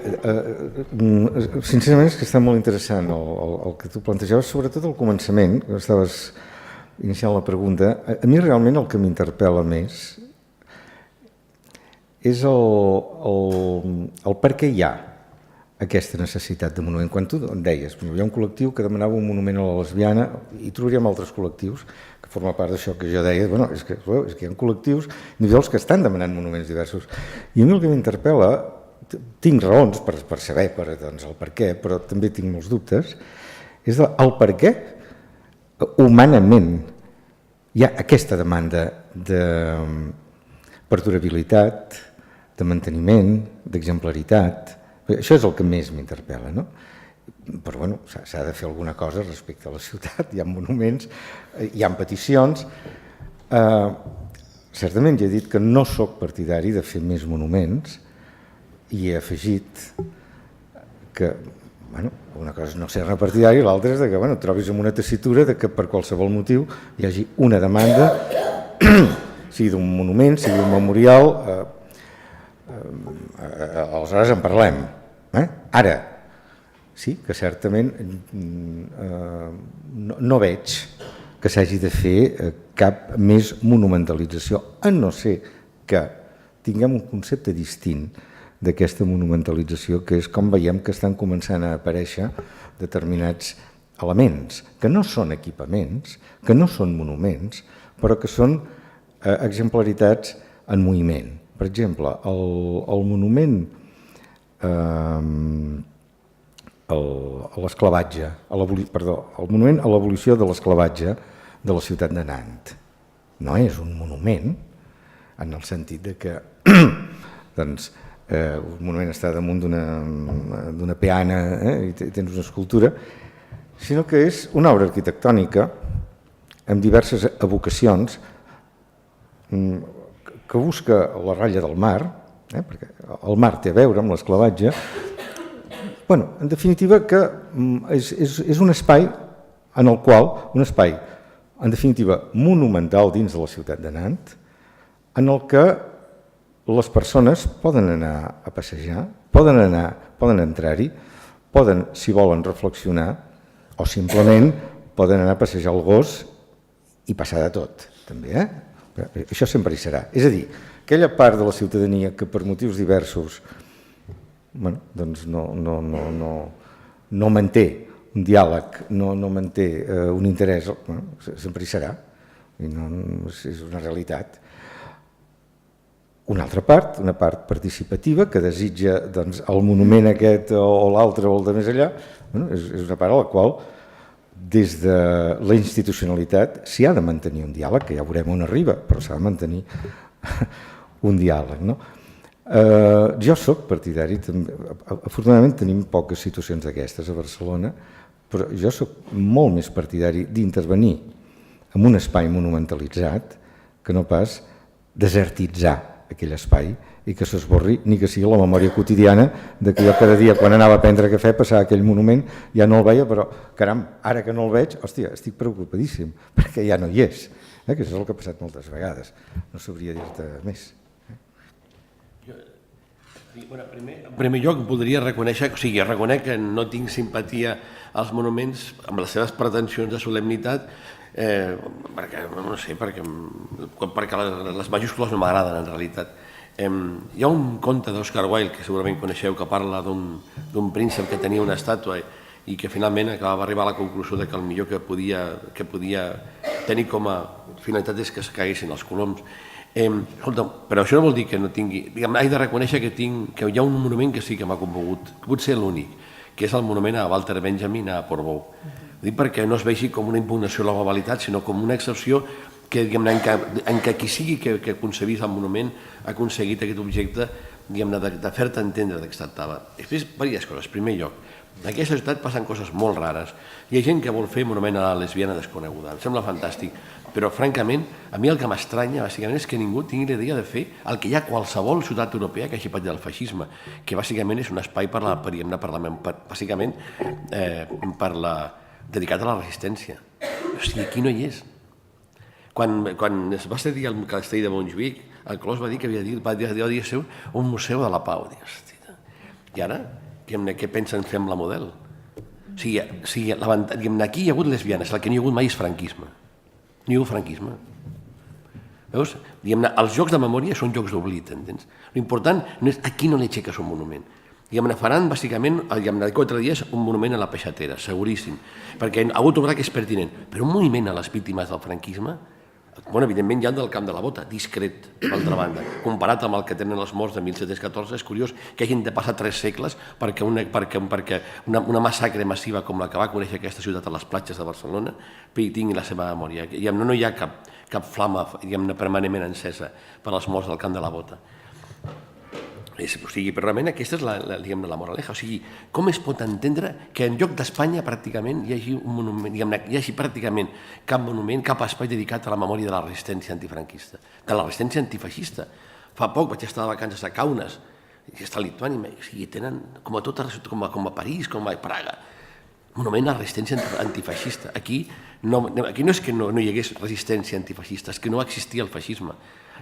sincerament és que està molt interessant el que tu plantejaves, sobretot al començament, quan estaves iniciant la pregunta. A mi realment el que m'interpel·la més és el per què hi ha aquesta necessitat de monument. Quan tu em deies, hi ha un col·lectiu que demanava un monument a la lesbiana i trobaríem altres col·lectius que forma part d'això que jo deia, és que hi ha col·lectius individuals que estan demanant monuments diversos. I a mi el que m'interpel·la, tinc raons per saber el per què, però també tinc molts dubtes, és el per què humanament hi ha aquesta demanda de perdurabilitat, de manteniment, d'exemplaritat. Això és el que més m'interpel·la, no? Però s'ha de fer alguna cosa respecte a la ciutat, hi ha monuments, hi ha peticions. Certament ja he dit que no sóc partidari de fer més monuments i he afegit que una cosa és no ser partidari i l'altra és que et trobis en una tessitura que per qualsevol motiu hi hagi una demanda, sigui d'un monument, sigui d'un memorial. Aleshores en parlem. Ara, sí que certament no veig que s'hagi de fer cap més monumentalització, a no ser que tinguem un concepte distint d'aquesta monumentalització, que és com veiem que estan començant a aparèixer determinats elements, que no són equipaments, que no són monuments, però que són exemplaritats en moviment. Per exemple, el monument a l'esclavatge, el monument a l'abolició de l'esclavatge de la ciutat de Nantes no és un monument en el sentit que un monument està damunt d'una peana i tens una escultura, sinó que és una obra arquitectònica amb diverses evocacions que busca la ratlla del mar, perquè el mar té a veure amb l'esclavatge. En definitiva, que és un espai en el qual, un espai, en definitiva, monumental dins de la ciutat de Nantes, en el que les persones poden anar a passejar, poden entrar-hi, poden, si volen, reflexionar, o simplement poden anar a passejar el gos i passar de tot, també, Això sempre hi serà. És a dir, aquella part de la ciutadania que per motius diversos doncs no manté un diàleg, no manté un interès, sempre hi serà, és una realitat. Una altra part, una part participativa que desitja el monument aquest o l'altre o el de més allà, és una part a la qual des de la institucionalitat s'hi ha de mantenir un diàleg, que ja veurem on arriba, però s'ha de mantenir un diàleg. Jo soc partidari, afortunadament tenim poques situacions d'aquestes a Barcelona, però jo soc molt més partidari d'intervenir en un espai monumentalitzat que no pas desertitzar aquell espai i que s'esborri ni que sigui la memòria quotidiana de que jo cada dia quan anava a prendre cafè passava aquell monument, ja no el veia, però caram, ara que no el veig, hòstia, estic preocupadíssim perquè ja no hi és, que això és el que ha passat moltes vegades, no sabria dir-te més. En primer lloc, voldria reconèixer, reconec que no tinc simpatia als monuments amb les seves pretensions de solemnitat, perquè les majúscules no m'agraden en realitat. Hi ha un conte d'Oscar Wilde, que segurament coneixeu, que parla d'un príncep que tenia una estàtua i que finalment acabava d'arribar a la conclusió que el millor que podia tenir com a finalitat és que es caiguessin els coloms. Però això no vol dir que no tingui... He de reconèixer que hi ha un monument que sí que m'ha commogut, que pot ser l'únic, que és el monument a Walter Benjamin a Portbou. Ho dic perquè no es vegi com una impugnació a la globalitat, sinó com una excepció en què qui sigui que concebís el monument ha aconseguit aquest objecte de fer-te entendre de què es tractava. Després, diverses coses. En primer lloc, en aquesta ciutat passen coses molt rares. Hi ha gent que vol fer monument a la lesbiana desconeguda. Em sembla fantàstic. Però, francament, a mi el que m'estranya, bàsicament, és que ningú tingui la idea de fer el que hi ha a qualsevol ciutat europea que hagi patit del feixisme, que bàsicament és un espai dedicat a la resistència. O sigui, aquí no hi és. Quan es va cedir el castell de Montjuïc, el Clos va dir que havia de ser un museu de la pau. I ara, què pensen fer amb la Model? O sigui, aquí hi ha hagut lesbianes, el que no hi ha hagut mai és franquisme. No hi ha hagut franquisme. Veus? Els jocs de memòria són jocs d'oblit, entens? L'important no és aquí no li aixeques un monument. Faran, bàsicament, de 4 dies, un monument a la Peixatera, seguríssim, perquè ha hagut obra que és pertinent. Però un moviment a les víctimes del franquisme, evidentment hi ha el del Camp de la Bota, discret, d'altra banda. Comparat amb el que tenen els morts de 1714, és curiós que hagin de passar 3 segles perquè una massacre massiva com la que va conèixer aquesta ciutat a les platges de Barcelona tingui la seva memòria. No hi ha cap flama permanentment encesa per als morts del Camp de la Bota. Però realment aquesta és la moraleja. O sigui, com es pot entendre que en lloc d'Espanya pràcticament hi hagi pràcticament cap monument, cap espai dedicat a la memòria de la resistència antifranquista, de la resistència antifeixista. Fa poc vaig estar de vacances a Kaunas, i està a Lituània, i tenen com a París, com a Praga, monument a la resistència antifeixista. Aquí no és que no hi hagués resistència antifeixista, és que no existia el feixisme.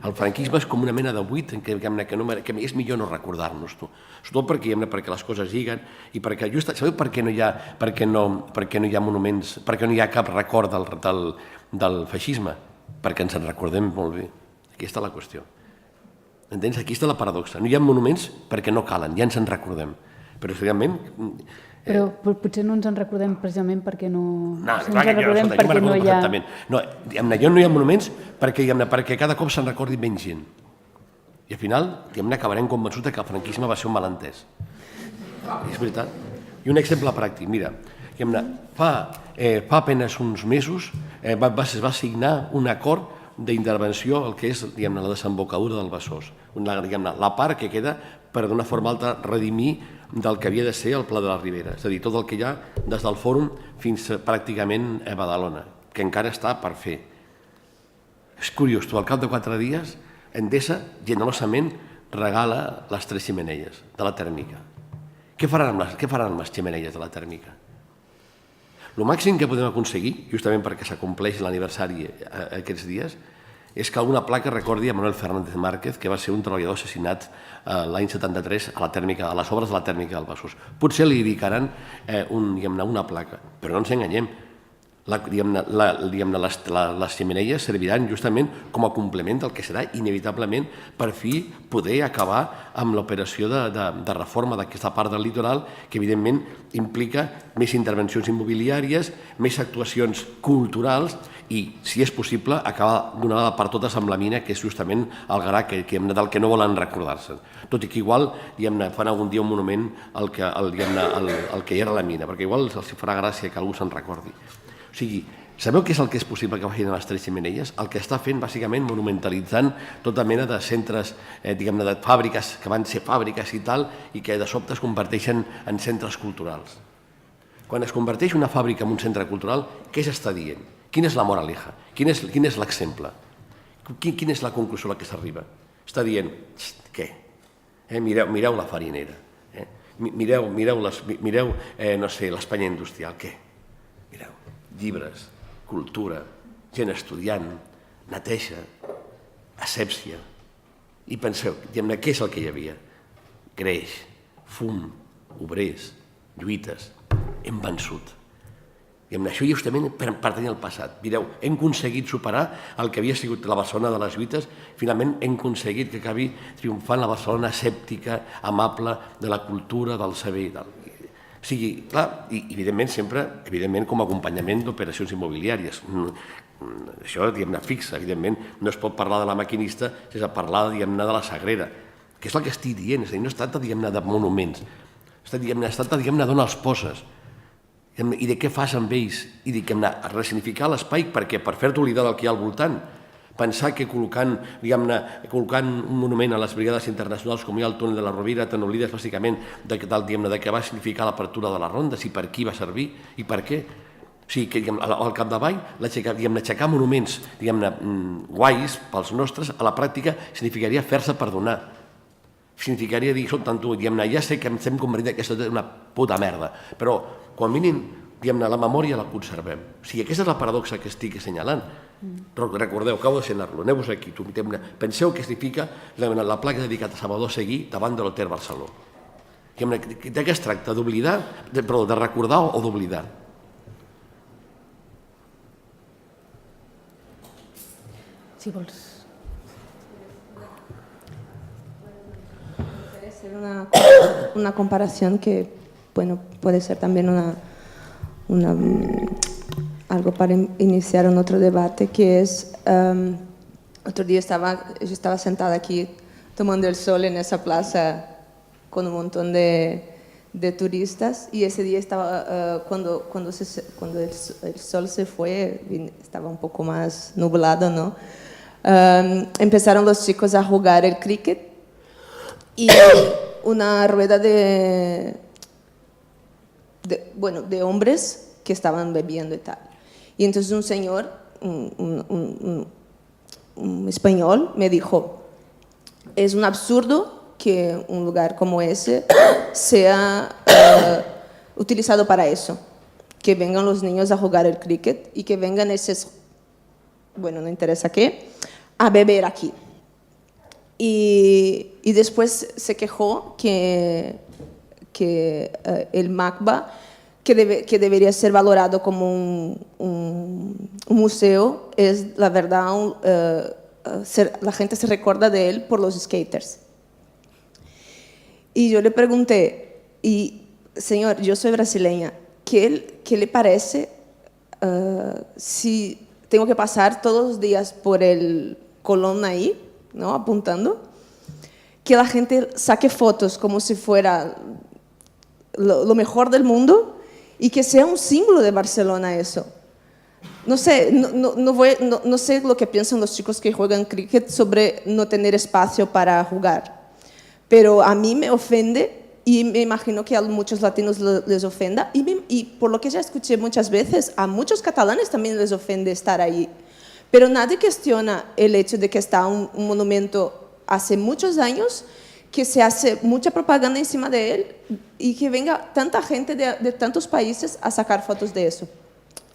El franquisme és com una mena de buit que és millor no recordar-nos-ho. Sobretot perquè les coses lliguen i perquè... Sabeu per què no hi ha monuments, per què no hi ha cap record del feixisme? Perquè ens en recordem molt bé. Aquesta és la qüestió. Entens? Aquí està la paradoxa. No hi ha monuments perquè no calen, ja ens en recordem. Però realment... Però potser no ens en recordem precisament perquè no... No, clar que jo me'n recordo perfectament. Jo no hi ha monuments perquè cada cop se'n recordi menys gent. I al final acabarem convençuts que el franquisme va ser un malentès. És veritat. I un exemple pràctic, mira, fa apenas uns mesos es va signar un acord d'intervenció al que és la desembocadura del Besòs, la part que queda per d'una forma alta redimir del que havia de ser el Pla de la Ribera, és a dir, tot el que hi ha des del Fòrum fins pràcticament a Badalona, que encara està per fer. És curiós, al cap de 4 dies, Endesa generosament regala les 3 xemeneies de la tèrmica. Què faran amb les xemeneies de la tèrmica? El màxim que podem aconseguir, justament perquè s'acompleix l'aniversari aquests dies, és que alguna placa recordi a Manuel Fernández Márquez, que va ser un treballador assassinat l'any 73 a les obres de la tèrmica del Besòs. Potser li dedicaran una placa, però no ens enganyem. Les xemeneies serviran justament com a complement del que serà inevitablement per fi poder acabar amb l'operació de reforma d'aquesta part del litoral, que evidentment implica més intervencions immobiliàries, més actuacions culturals i, si és possible, acabar d'una vegada per totes amb la mina, que és justament el gra del que no volen recordar-se. Tot i que igual fan algun dia un monument al que hi era la mina, perquè igual els farà gràcia que algú se'n recordi. O sigui, sabeu què és el que és possible que facin a les Tres Xemeneies? El que està fent, bàsicament, monumentalitzant tota mena de centres, de fàbriques, que van ser fàbriques i tal, i que de sobte es converteixen en centres culturals. Quan es converteix una fàbrica en un centre cultural, què s'està dient? Quina és la moraleja? Quin és l'exemple? Quina és la conclusió a la que s'arriba? Està dient, què? Mireu la farinera, mireu l'Espanya industrial, què? Mireu, llibres, cultura, gent estudiant, neteja, asèpsia. I penseu, què és el que hi havia? Greix, fum, obrers, lluites. Hem vençut. Això justament pertany al passat. Mireu, hem aconseguit superar el que havia sigut la Barcelona de les lluites, finalment hem aconseguit que acabi triomfant la Barcelona escèptica, amable, de la cultura, del saber i tal. O sigui, clar, i evidentment com a acompanyament d'operacions immobiliàries. Això, fixa, evidentment, no es pot parlar de la maquinista sense parlar, de la Sagrera, que és el que estic dient, és a dir, no es tracta, de monuments, es tracta, d'on els poses, i de què fas amb ells, i a ressignificar l'espai, perquè per fer-te oblidar del que hi ha al voltant, pensar que col·locant un monument a les brigades internacionals com hi ha el túnel de la Rovira te n'oblides bàsicament de què va significar l'apertura de les rondes i per qui va servir i per què. O sigui, que al capdavall aixecar monuments guais pels nostres, a la pràctica significaria fer-se perdonar. Significaria dir, ja sé que ens hem convertit que això és una puta merda, però quan mínim la memòria la conservem. O sigui, aquesta és la paradoxa que estic assenyalant. Recordeu, acabo d'assenyalar-lo, aneu-vos aquí. Penseu què significa la placa dedicada a Salvador Seguí davant de l'Hotel Barceló. De què es tracta? D'oblidar? Perdó, de recordar o d'oblidar? Si vols. Hacer una comparación que, bueno, puede ser también algo para iniciar un otro debate, que es, otro día yo estaba sentada aquí tomando el sol en esa plaza con un montón de turistas, y ese día estaba, cuando el sol se fue, estaba un poco más nublado, ¿no? Empezaron los chicos a jugar el cricket y una rueda de hombres que estaban bebiendo y tal. Y entonces un señor, un español, me dijo, es un absurdo que un lugar como ese sea utilizado para eso, que vengan los niños a jugar el cricket y que vengan esos, bueno, no interesa qué, a beber aquí. Y después se quejó que el MACBA, que debería ser valorado como un museo, es la verdad, la gente se recuerda de él por los skaters. Y yo le pregunté, señor, yo soy brasileña, ¿qué le parece si tengo que pasar todos los días por el Colón ahí, ¿no? Apuntando, que la gente saque fotos como si fuera lo mejor del mundo y que sea un símbolo de Barcelona eso? No sé, no sé lo que piensan los chicos que juegan cricket sobre no tener espacio para jugar, pero a mí me ofende, y me imagino que a muchos latinos les ofenda, y por lo que ya escuché muchas veces, a muchos catalanes también les ofende estar ahí. Pero nadie cuestiona el hecho de que está un monumento hace muchos años, que se hace mucha propaganda encima de él y que venga tanta gente de tantos países a sacar fotos de eso.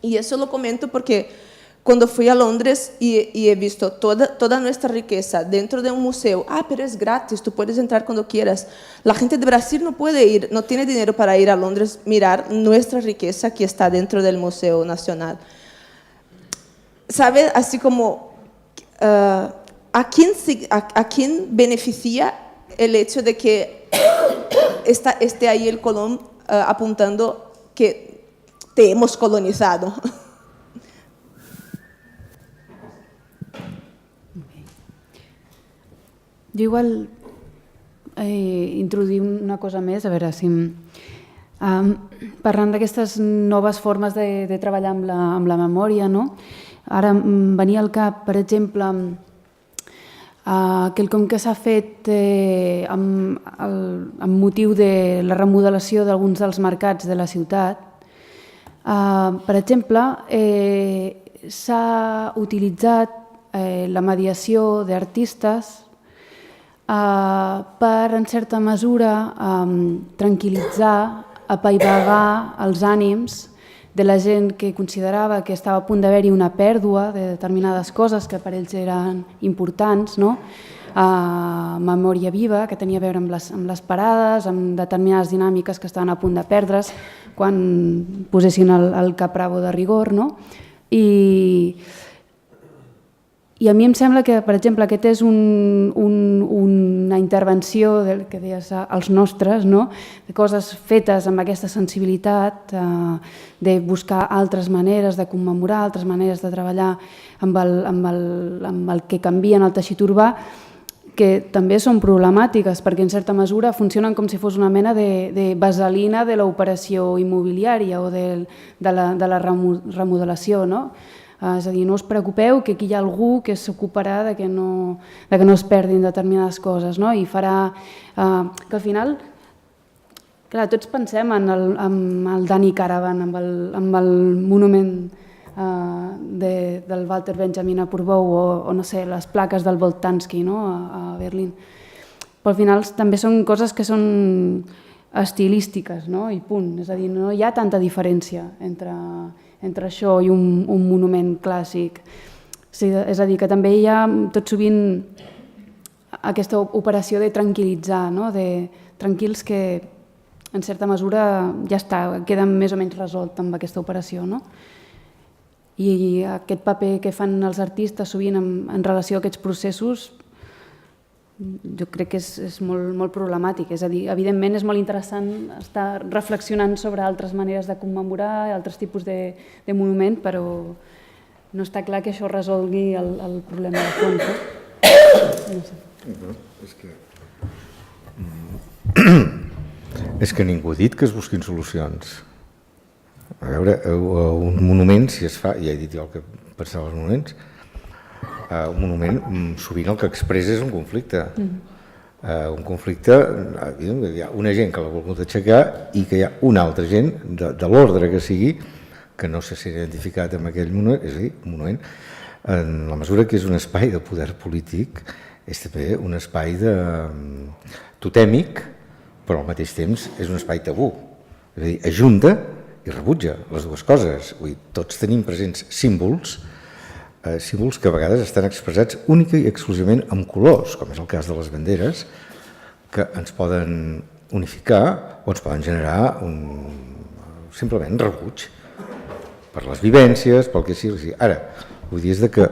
Y eso lo comento porque cuando fui a Londres y he visto toda nuestra riqueza dentro de un museo, pero es gratis, tú puedes entrar cuando quieras. La gente de Brasil no puede ir, no tiene dinero para ir a Londres, mirar nuestra riqueza que está dentro del Museo Nacional. ¿Sabe? Así como, ¿a quién beneficia el hecho de que esté ahí el Colón apuntando que te hemos colonizado? Jo igual introduir una cosa més, a veure si... Parlant d'aquestes noves formes de treballar amb la memòria, no? Ara em venia al cap, per exemple, quelcom que s'ha fet amb motiu de la remodelació d'alguns dels mercats de la ciutat. Per exemple, s'ha utilitzat la mediació d'artistes per, en certa mesura, tranquil·litzar, apaivagar els ànims de la gent que considerava que estava a punt d'haver-hi una pèrdua de determinades coses que per ells eren importants, no? Memòria viva, que tenia a veure amb les parades, amb determinades dinàmiques que estaven a punt de perdre's quan posessin el capravo de rigor, no? I a mi em sembla que, per exemple, aquest és una intervenció que deies als nostres, no? De coses fetes amb aquesta sensibilitat, de buscar altres maneres de commemorar, altres maneres de treballar amb el que canvia en el teixit urbà, que també són problemàtiques, perquè en certa mesura funcionen com si fos una mena de vaselina de l'operació immobiliària o de la remodelació, no? És a dir, no us preocupeu que aquí hi ha algú que s'ocuparà de que no es perdin determinades coses, no? I farà que al final, clar, tots pensem en el Danny Caravan, amb el monument del Walter Benjamin a Portbou o no sé, les plaques del Boltanski a Berlín. Però al final també són coses que són estilístiques, no? I punt. És a dir, no hi ha tanta diferència entre això i un monument clàssic. És a dir, que també hi ha tot sovint aquesta operació de tranquil·litzar, de tranquils que en certa mesura ja està, queda més o menys resolt amb aquesta operació. I aquest paper que fan els artistes sovint en relació a aquests processos jo crec que és molt problemàtic. És a dir, evidentment és molt interessant estar reflexionant sobre altres maneres de commemorar, altres tipus de monument, però no està clar que això resolgui el problema de fons. No sé. És que ningú ha dit que es busquin solucions. A veure, un monument, si es fa, ja he dit jo el que pensava als monuments, un monument sovint el que expressa és un conflicte. Un conflicte, hi ha una gent que l'ha volgut aixecar i que hi ha una altra gent de l'ordre que sigui que no s'ha identificat amb aquell monument, és a dir, un monument, en la mesura que és un espai de poder polític, és també un espai totèmic, però al mateix temps és un espai tabú. És a dir, ajunta i rebutja les dues coses. Vull dir, tots tenim presents símbols que a vegades estan expressats única i exclusivament amb colors, com és el cas de les banderes, que ens poden unificar o ens poden generar simplement rebuig per les vivències, pel que sigui. Ara, vull dir és que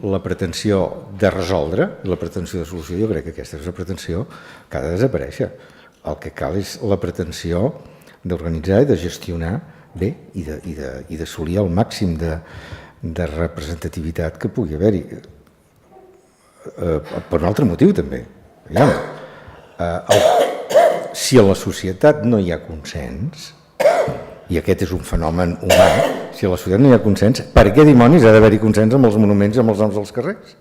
la pretensió de resoldre, la pretensió de solució, jo crec que aquesta és la pretensió que ha de desaparèixer. El que cal és la pretensió d'organitzar i de gestionar bé i d'assolir el màxim de representativitat que pugui haver-hi. Per un altre motiu, també. Si a la societat no hi ha consens, i aquest és un fenomen humà, si a la societat no hi ha consens, per què dimonis ha d'haver-hi consens amb els monuments i amb els noms dels carrers?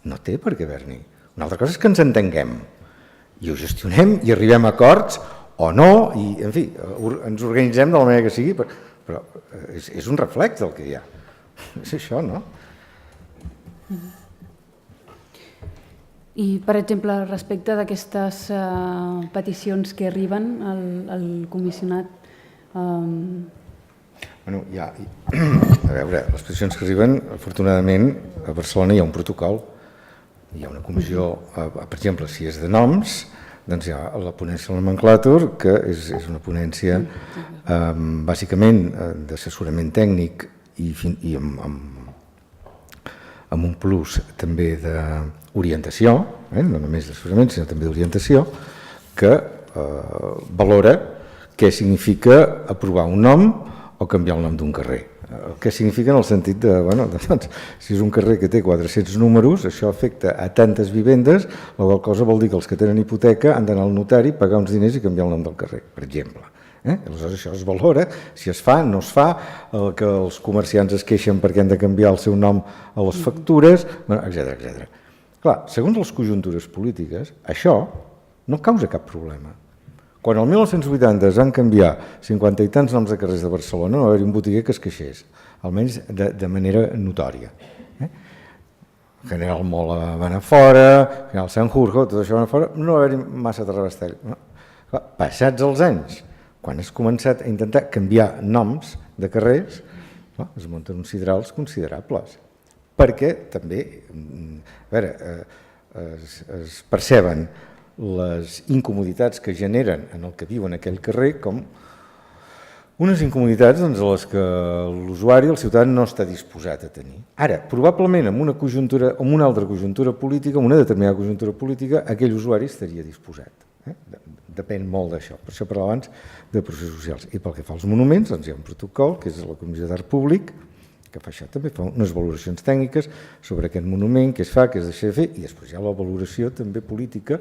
No té per què haver-n'hi. Una altra cosa és que ens entenguem i ho gestionem i arribem a acords o no, i en fi, ens organitzem de la manera que sigui, però és un reflex del que hi ha. És això, no? I, per exemple, respecte d'aquestes peticions que arriben al comissionat... Bueno, A veure, les peticions que arriben, afortunadament, a Barcelona hi ha un protocol, hi ha una comissió, per exemple, si és de noms, doncs hi ha la ponència de nomenclàtor, que és una ponència bàsicament d'assessorament tècnic i amb un plus també d'orientació, no només d'assessorament, sinó també d'orientació, que valora què significa aprovar un nom o canviar el nom d'un carrer. Què significa en el sentit de, doncs, si és un carrer que té 400 números, això afecta a tantes vivendes, la qual cosa vol dir que els que tenen hipoteca han d'anar al notari, pagar uns diners i canviar el nom del carrer, per exemple. Aleshores això es valora, si es fa, no es fa, que els comerciants es queixen perquè han de canviar el seu nom a les factures, etc. Clar, segons les conjuntures polítiques, això no causa cap problema. Quan el 1980 es van canviar 50 i tants noms de carrers de Barcelona, no va haver-hi un botiguer que es queixés, almenys de manera notòria. General Mola va anar fora, General Sanjurjo, tot això va anar fora, no va haver-hi massa terrabastall. Passats els anys, quan has començat a intentar canviar noms de carrers, es munten uns sidrals considerables, perquè també es perceben les incomoditats que generen en el que viu en aquell carrer com unes incomoditats a les que l'usuari, el ciutadà, no està disposat a tenir. Ara, probablement en una altra conjuntura política, en una determinada conjuntura política, aquell usuari estaria disposat. Depèn molt d'això. Per això parlava abans de processos socials. I pel que fa als monuments, doncs hi ha un protocol, que és la Comissió d'Art Públic, que fa això, també fa unes valoracions tècniques sobre aquest monument, què es fa, què es deixa de fer, i després hi ha la valoració també política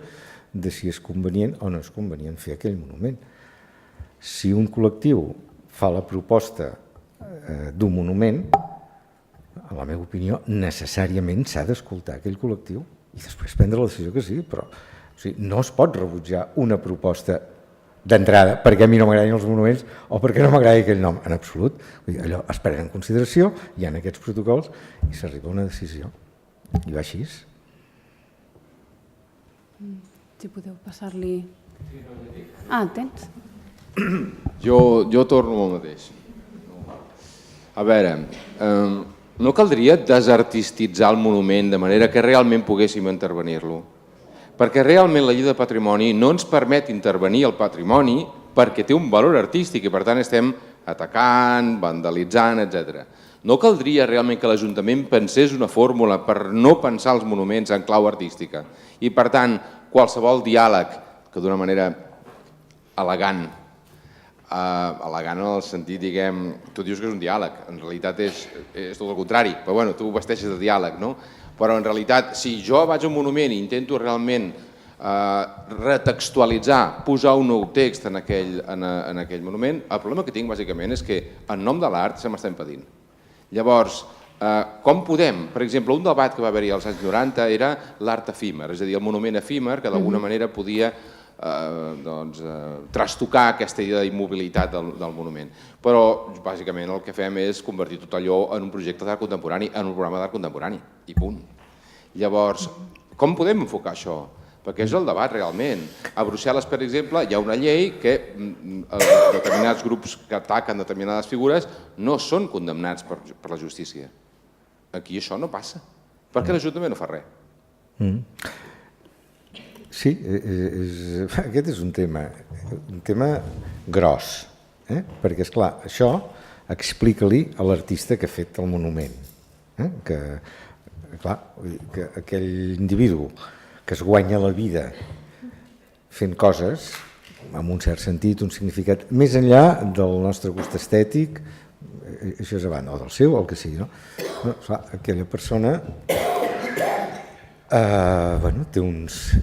de si és convenient o no és convenient fer aquell monument. Si un col·lectiu fa la proposta d'un monument, en la meva opinió, necessàriament s'ha d'escoltar aquell col·lectiu i després prendre la decisió que sigui, però no es pot rebutjar una proposta d'entrada perquè a mi no m'agradin els monuments o perquè no m'agradi aquell nom, en absolut. Allò es pren en consideració, hi ha aquests protocols i s'arriba a una decisió. I va així. Si podeu passar-li... tens? Jo torno al mateix. A veure, no caldria desartistitzar el monument de manera que realment poguéssim intervenir-lo. Perquè realment la llei de patrimoni no ens permet intervenir el patrimoni perquè té un valor artístic i per tant estem atacant, vandalitzant, etc. No caldria realment que l'Ajuntament pensés una fórmula per no pensar els monuments en clau artística i per tant qualsevol diàleg que d'una manera elegant en el sentit, diguem, tu dius que és un diàleg, en realitat és tot el contrari, però bueno, tu ho vesteixes de diàleg, no? Però en realitat, si jo vaig a un monument i intento realment retextualitzar, posar un nou text en aquell monument, el problema que tinc bàsicament és que en nom de l'art se m'està impedint. Llavors, com podem? Per exemple, un debat que va haver-hi als anys 90 era l'art efímer, és a dir, el monument efímer que d'alguna manera podia trastocar aquesta idea d'immobilitat del monument. Però, bàsicament, el que fem és convertir tot allò en un projecte d'art contemporani, en un programa d'art contemporani, i punt. Llavors, com podem enfocar això? Perquè és el debat realment. A Brussel·les, per exemple, hi ha una llei que determinats grups que ataquen determinades figures no són condemnats per la justícia. Aquí això no passa. Per què l'Ajuntament no fa res? Sí, aquest és un tema gros, perquè, esclar, això explica-li a l'artista que ha fet el monument, que aquell individu que es guanya la vida fent coses amb un cert sentit, un significat, més enllà del nostre gust estètic, això és a banda, o del seu, o el que sigui, no? Aquella persona té uns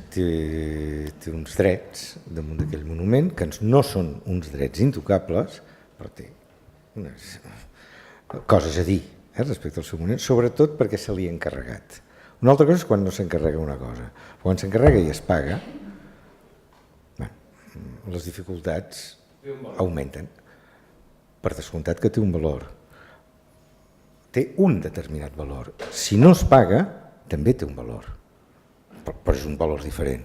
drets damunt d'aquell monument que no són uns drets intocables, però té unes coses a dir respecte al seu monument, sobretot perquè se li ha encarregat. Una altra cosa és quan no s'encarrega una cosa. Quan s'encarrega i es paga, les dificultats augmenten. Per descomptat que té un valor. Té un determinat valor. Si no es paga, també té un valor. Però és un valor diferent.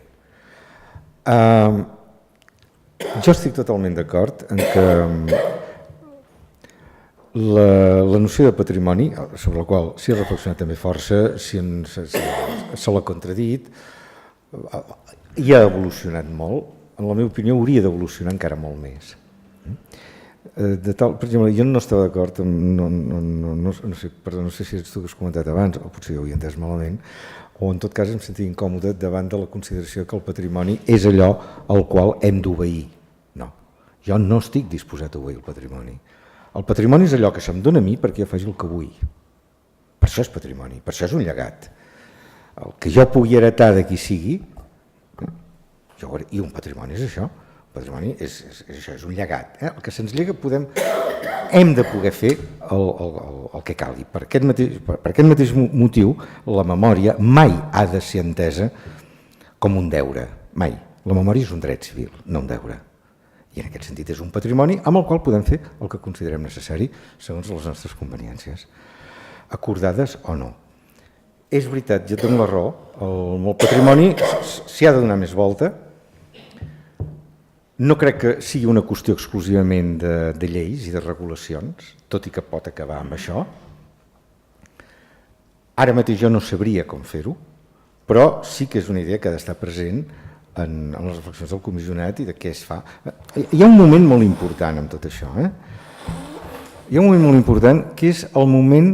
Jo estic totalment d'acord en que la noció de patrimoni, sobre la qual s'hi ha reflexionat també força, se l'ha contradit, i ha evolucionat molt. En la meva opinió hauria d'evolucionar encara molt més. Per exemple, jo no estava d'acord amb, no sé si ets tu que has comentat abans, o potser ho he entès malament, o en tot cas em sentia incòmode davant de la consideració que el patrimoni és allò al qual hem d'obeir. No, jo no estic disposat a obeir el patrimoni. El patrimoni és allò que se'm dona a mi perquè jo faci el que vull. Per això és patrimoni, per això és un llegat. El que jo pugui heretar de qui sigui, i un patrimoni és això. El patrimoni és això, és un llegat. El que se'ns llega hem de poder fer el que calgui. Per aquest mateix motiu, la memòria mai ha de ser entesa com un deure. Mai. La memòria és un dret civil, no un deure. I en aquest sentit és un patrimoni amb el qual podem fer el que considerem necessari segons les nostres conveniències, acordades o no. És veritat, jo tinc la raó, el patrimoni s'hi ha de donar més volta. No crec que sigui una qüestió exclusivament de lleis i de regulacions, tot i que pot acabar amb això. Ara mateix jo no sabria com fer-ho, però sí que és una idea que ha d'estar present en les reflexions del comissionat i de què es fa. Hi ha un moment molt important en tot això. Hi ha un moment molt important que és el moment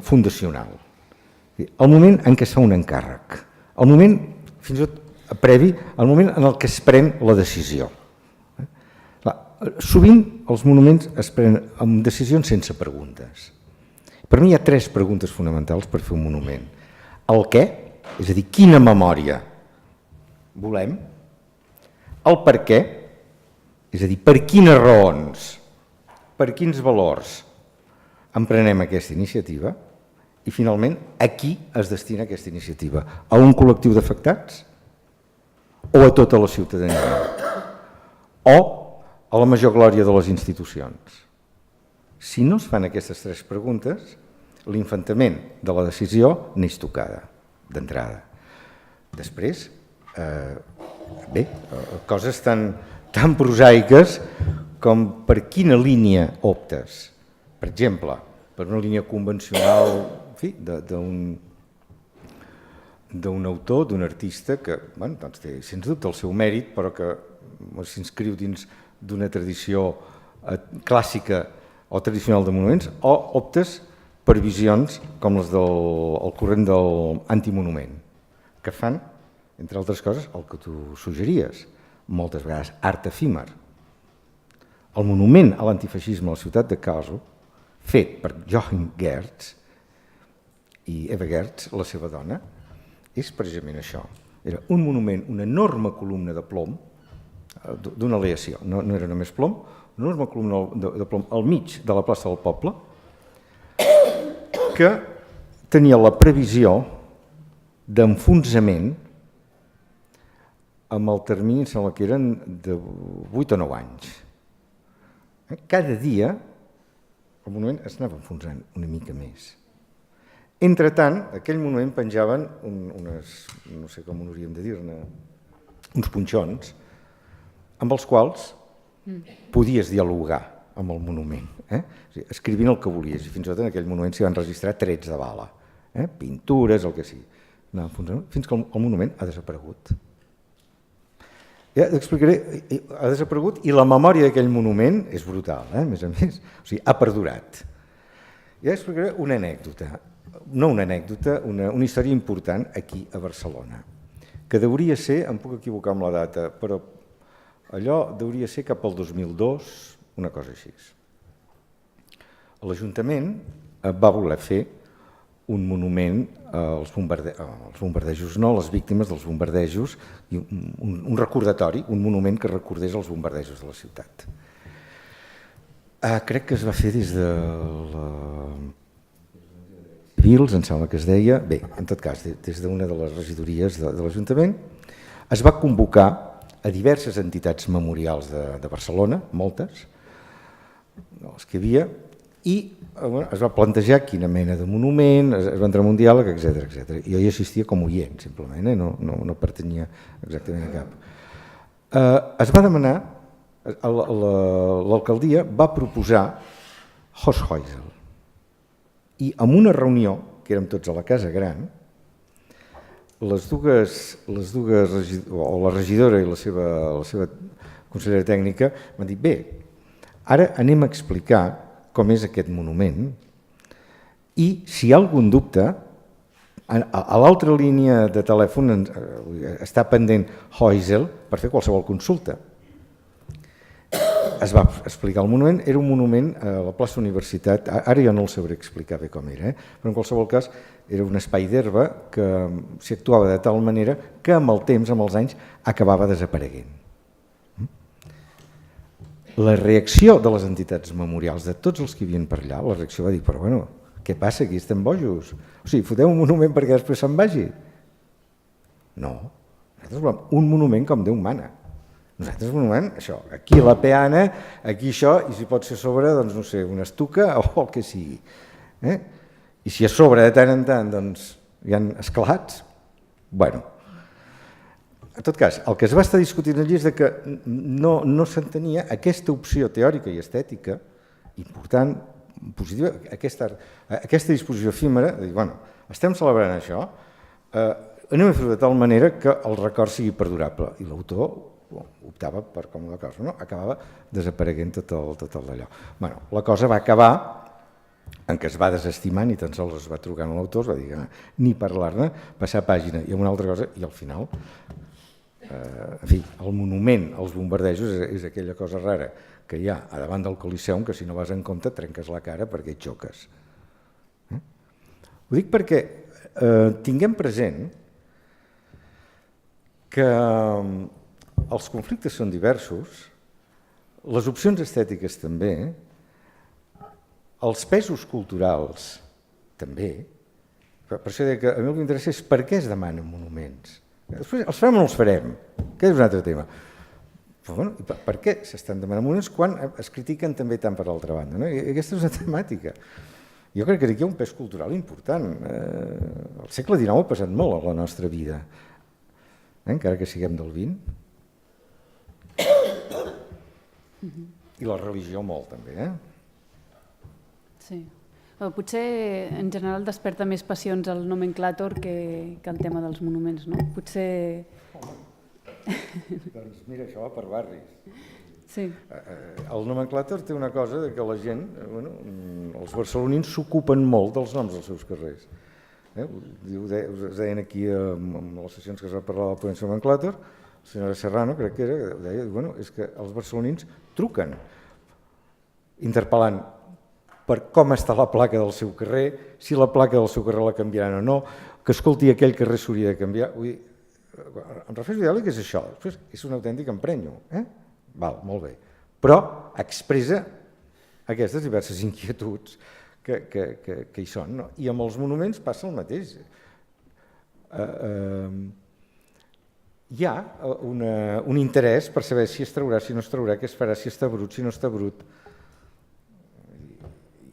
fundacional, el moment en què es fa un encàrrec, el moment fins i tot previ, el moment en el que es pren la decisió. Sovint els monuments es prenen amb decisions sense preguntes. Per mi hi ha 3 preguntes fonamentals per fer un monument. El què, és a dir, quina memòria volem, el per què, és a dir, per quines raons, per quins valors emprenem aquesta iniciativa i, finalment, a qui es destina aquesta iniciativa? A un col·lectiu d'afectats o a tota la ciutadania? O a la major glòria de les institucions? Si no es fan aquestes 3 preguntes, l'infantament de la decisió n'és tocada, d'entrada. Després, coses tan prosaiques com per quina línia optes. Per exemple, per una línia convencional d'un autor, d'un artista que té, sens dubte, el seu mèrit, però que s'inscriu dins d'una tradició clàssica o tradicional de monuments, o optes per visions com les del corrent de l'antimonument, que fan, entre altres coses, el que tu suggeries, moltes vegades art efímer. El monument a l'antifeixisme a la ciutat de Kassel, fet per Joachim Gertz i Eva Gertz, la seva dona, és precisament això. Era un monument, una enorme columna de plom, d'una aleació, no era només plom, una enorme columna de plom al mig de la plaça del poble, que tenia la previsió d'enfonsament amb el termini, em sembla que eren de 8 o 9 anys. Cada dia el monument es anava enfonsant una mica més. Entretant, aquell monument penjaven unes, no sé com hauríem de dir-ne, uns punxons, amb els quals podies dialogar amb el monument, escrivint el que volies, i fins i tot en aquell monument s'hi van registrar trets de bala, pintures, el que sigui, fins que el monument ha desaparegut. Ja t'explicaré, ha desaparegut i la memòria d'aquell monument és brutal, a més, o sigui, ha perdurat. Ja explicaré una anècdota, no una anècdota, una història important aquí a Barcelona, que deuria ser, em puc equivocar amb la data, però allò deuria ser cap al 2002, una cosa així. L'Ajuntament va voler fer un monument als bombardejos, no, a les víctimes dels bombardejos, i un recordatori, un monument que recordés els bombardejos de la ciutat. Crec que es va fer des de la Civils, em sembla que es deia, bé, en tot cas, des d'una de les regidories de l'Ajuntament, es va convocar a diverses entitats memorials de Barcelona, moltes, les que hi havia, i es va plantejar quina mena de monument, es va entrar en un diàleg, etc. Jo hi assistia com oient, simplement, no pertanyia exactament a cap. Es va demanar, l'alcaldia va proposar Horst Heusel. I en una reunió, que érem tots a la Casa Gran, la regidora i la seva consellera tècnica m'han dit, bé, ara anem a explicar com és aquest monument i si hi ha algun dubte, a l'altra línia de telèfon està pendent Heusel per fer qualsevol consulta. Es va explicar el monument, era un monument a la plaça Universitat, ara jo no el sabré explicar bé com era, però en qualsevol cas era un espai d'herba que s'hi actuava de tal manera que amb el temps, amb els anys, acabava desapareguent. La reacció de les entitats memorials, de tots els que hi havien per allà, la reacció va dir, però bueno, què passa, aquí estem bojos? O sigui, foteu un monument perquè després se'n vagi? No, nosaltres volem un monument com Déu mana. Nosaltres volem això, aquí la peana, aquí això, i si pot ser sobre, doncs no sé, una estuca o el que sigui. I si a sobre de tant en tant doncs, hi ha esclats, bueno. En tot cas, el que es va estar discutint allí és que no s'entenia aquesta opció teòrica i estètica important, positiva, aquesta disposició efímera, de dir, bueno, estem celebrant això, anem a fer-ho de tal manera que el record sigui perdurable. I l'autor optava per com la cosa, no? Acabava desapareguent tot d'allò. Bueno, la cosa va acabar en què es va desestimar, ni tan sols es va trucar amb l'autor, es va dir ni parlar-ne, passar pàgina i una altra cosa, i al final, en fi, el monument als bombardejos és aquella cosa rara que hi ha a davant del Coliseum, que si no vas en compte trenques la cara perquè et xoques. Ho dic perquè tinguem present que els conflictes són diversos, les opcions estètiques també, els pesos culturals també. Per això deia que a mi el que m'interessa és per què es demanen monuments. Després els farem o no els farem, que és un altre tema. Però, bueno, per què s'estan demanant monuments quan es critiquen també tant per l'altra banda? No? I aquesta és una temàtica. Jo crec que aquí hi ha un pes cultural important. El segle XIX ha passat molt a la nostra vida, encara que siguem del XX. I la religió molt, també. Sí. Potser en general desperta més passions el nomenclàtor que el tema dels monuments, no? Potser... Doncs mira, això va per barris. Sí. El nomenclàtor té una cosa que la gent, els barcelonins s'ocupen molt dels noms dels seus carrers. Us deien aquí en les sessions que es va parlar de la ponència nomenclàtor, la senyora Serrano, crec que era, deia, és que els barcelonins truquen interpel·lant per com està la placa del seu carrer, si la placa del seu carrer la canviaran o no, que escolti aquell carrer s'hauria de canviar. Vull dir, en reflex diàleg és això, és un autèntic emprenyo. Val, molt bé. Però expressa aquestes diverses inquietuds que hi són. No? I amb els monuments passa el mateix. Hi ha un interès per saber si es traurà, si no es traurà, què es farà, si està brut, si no està brut.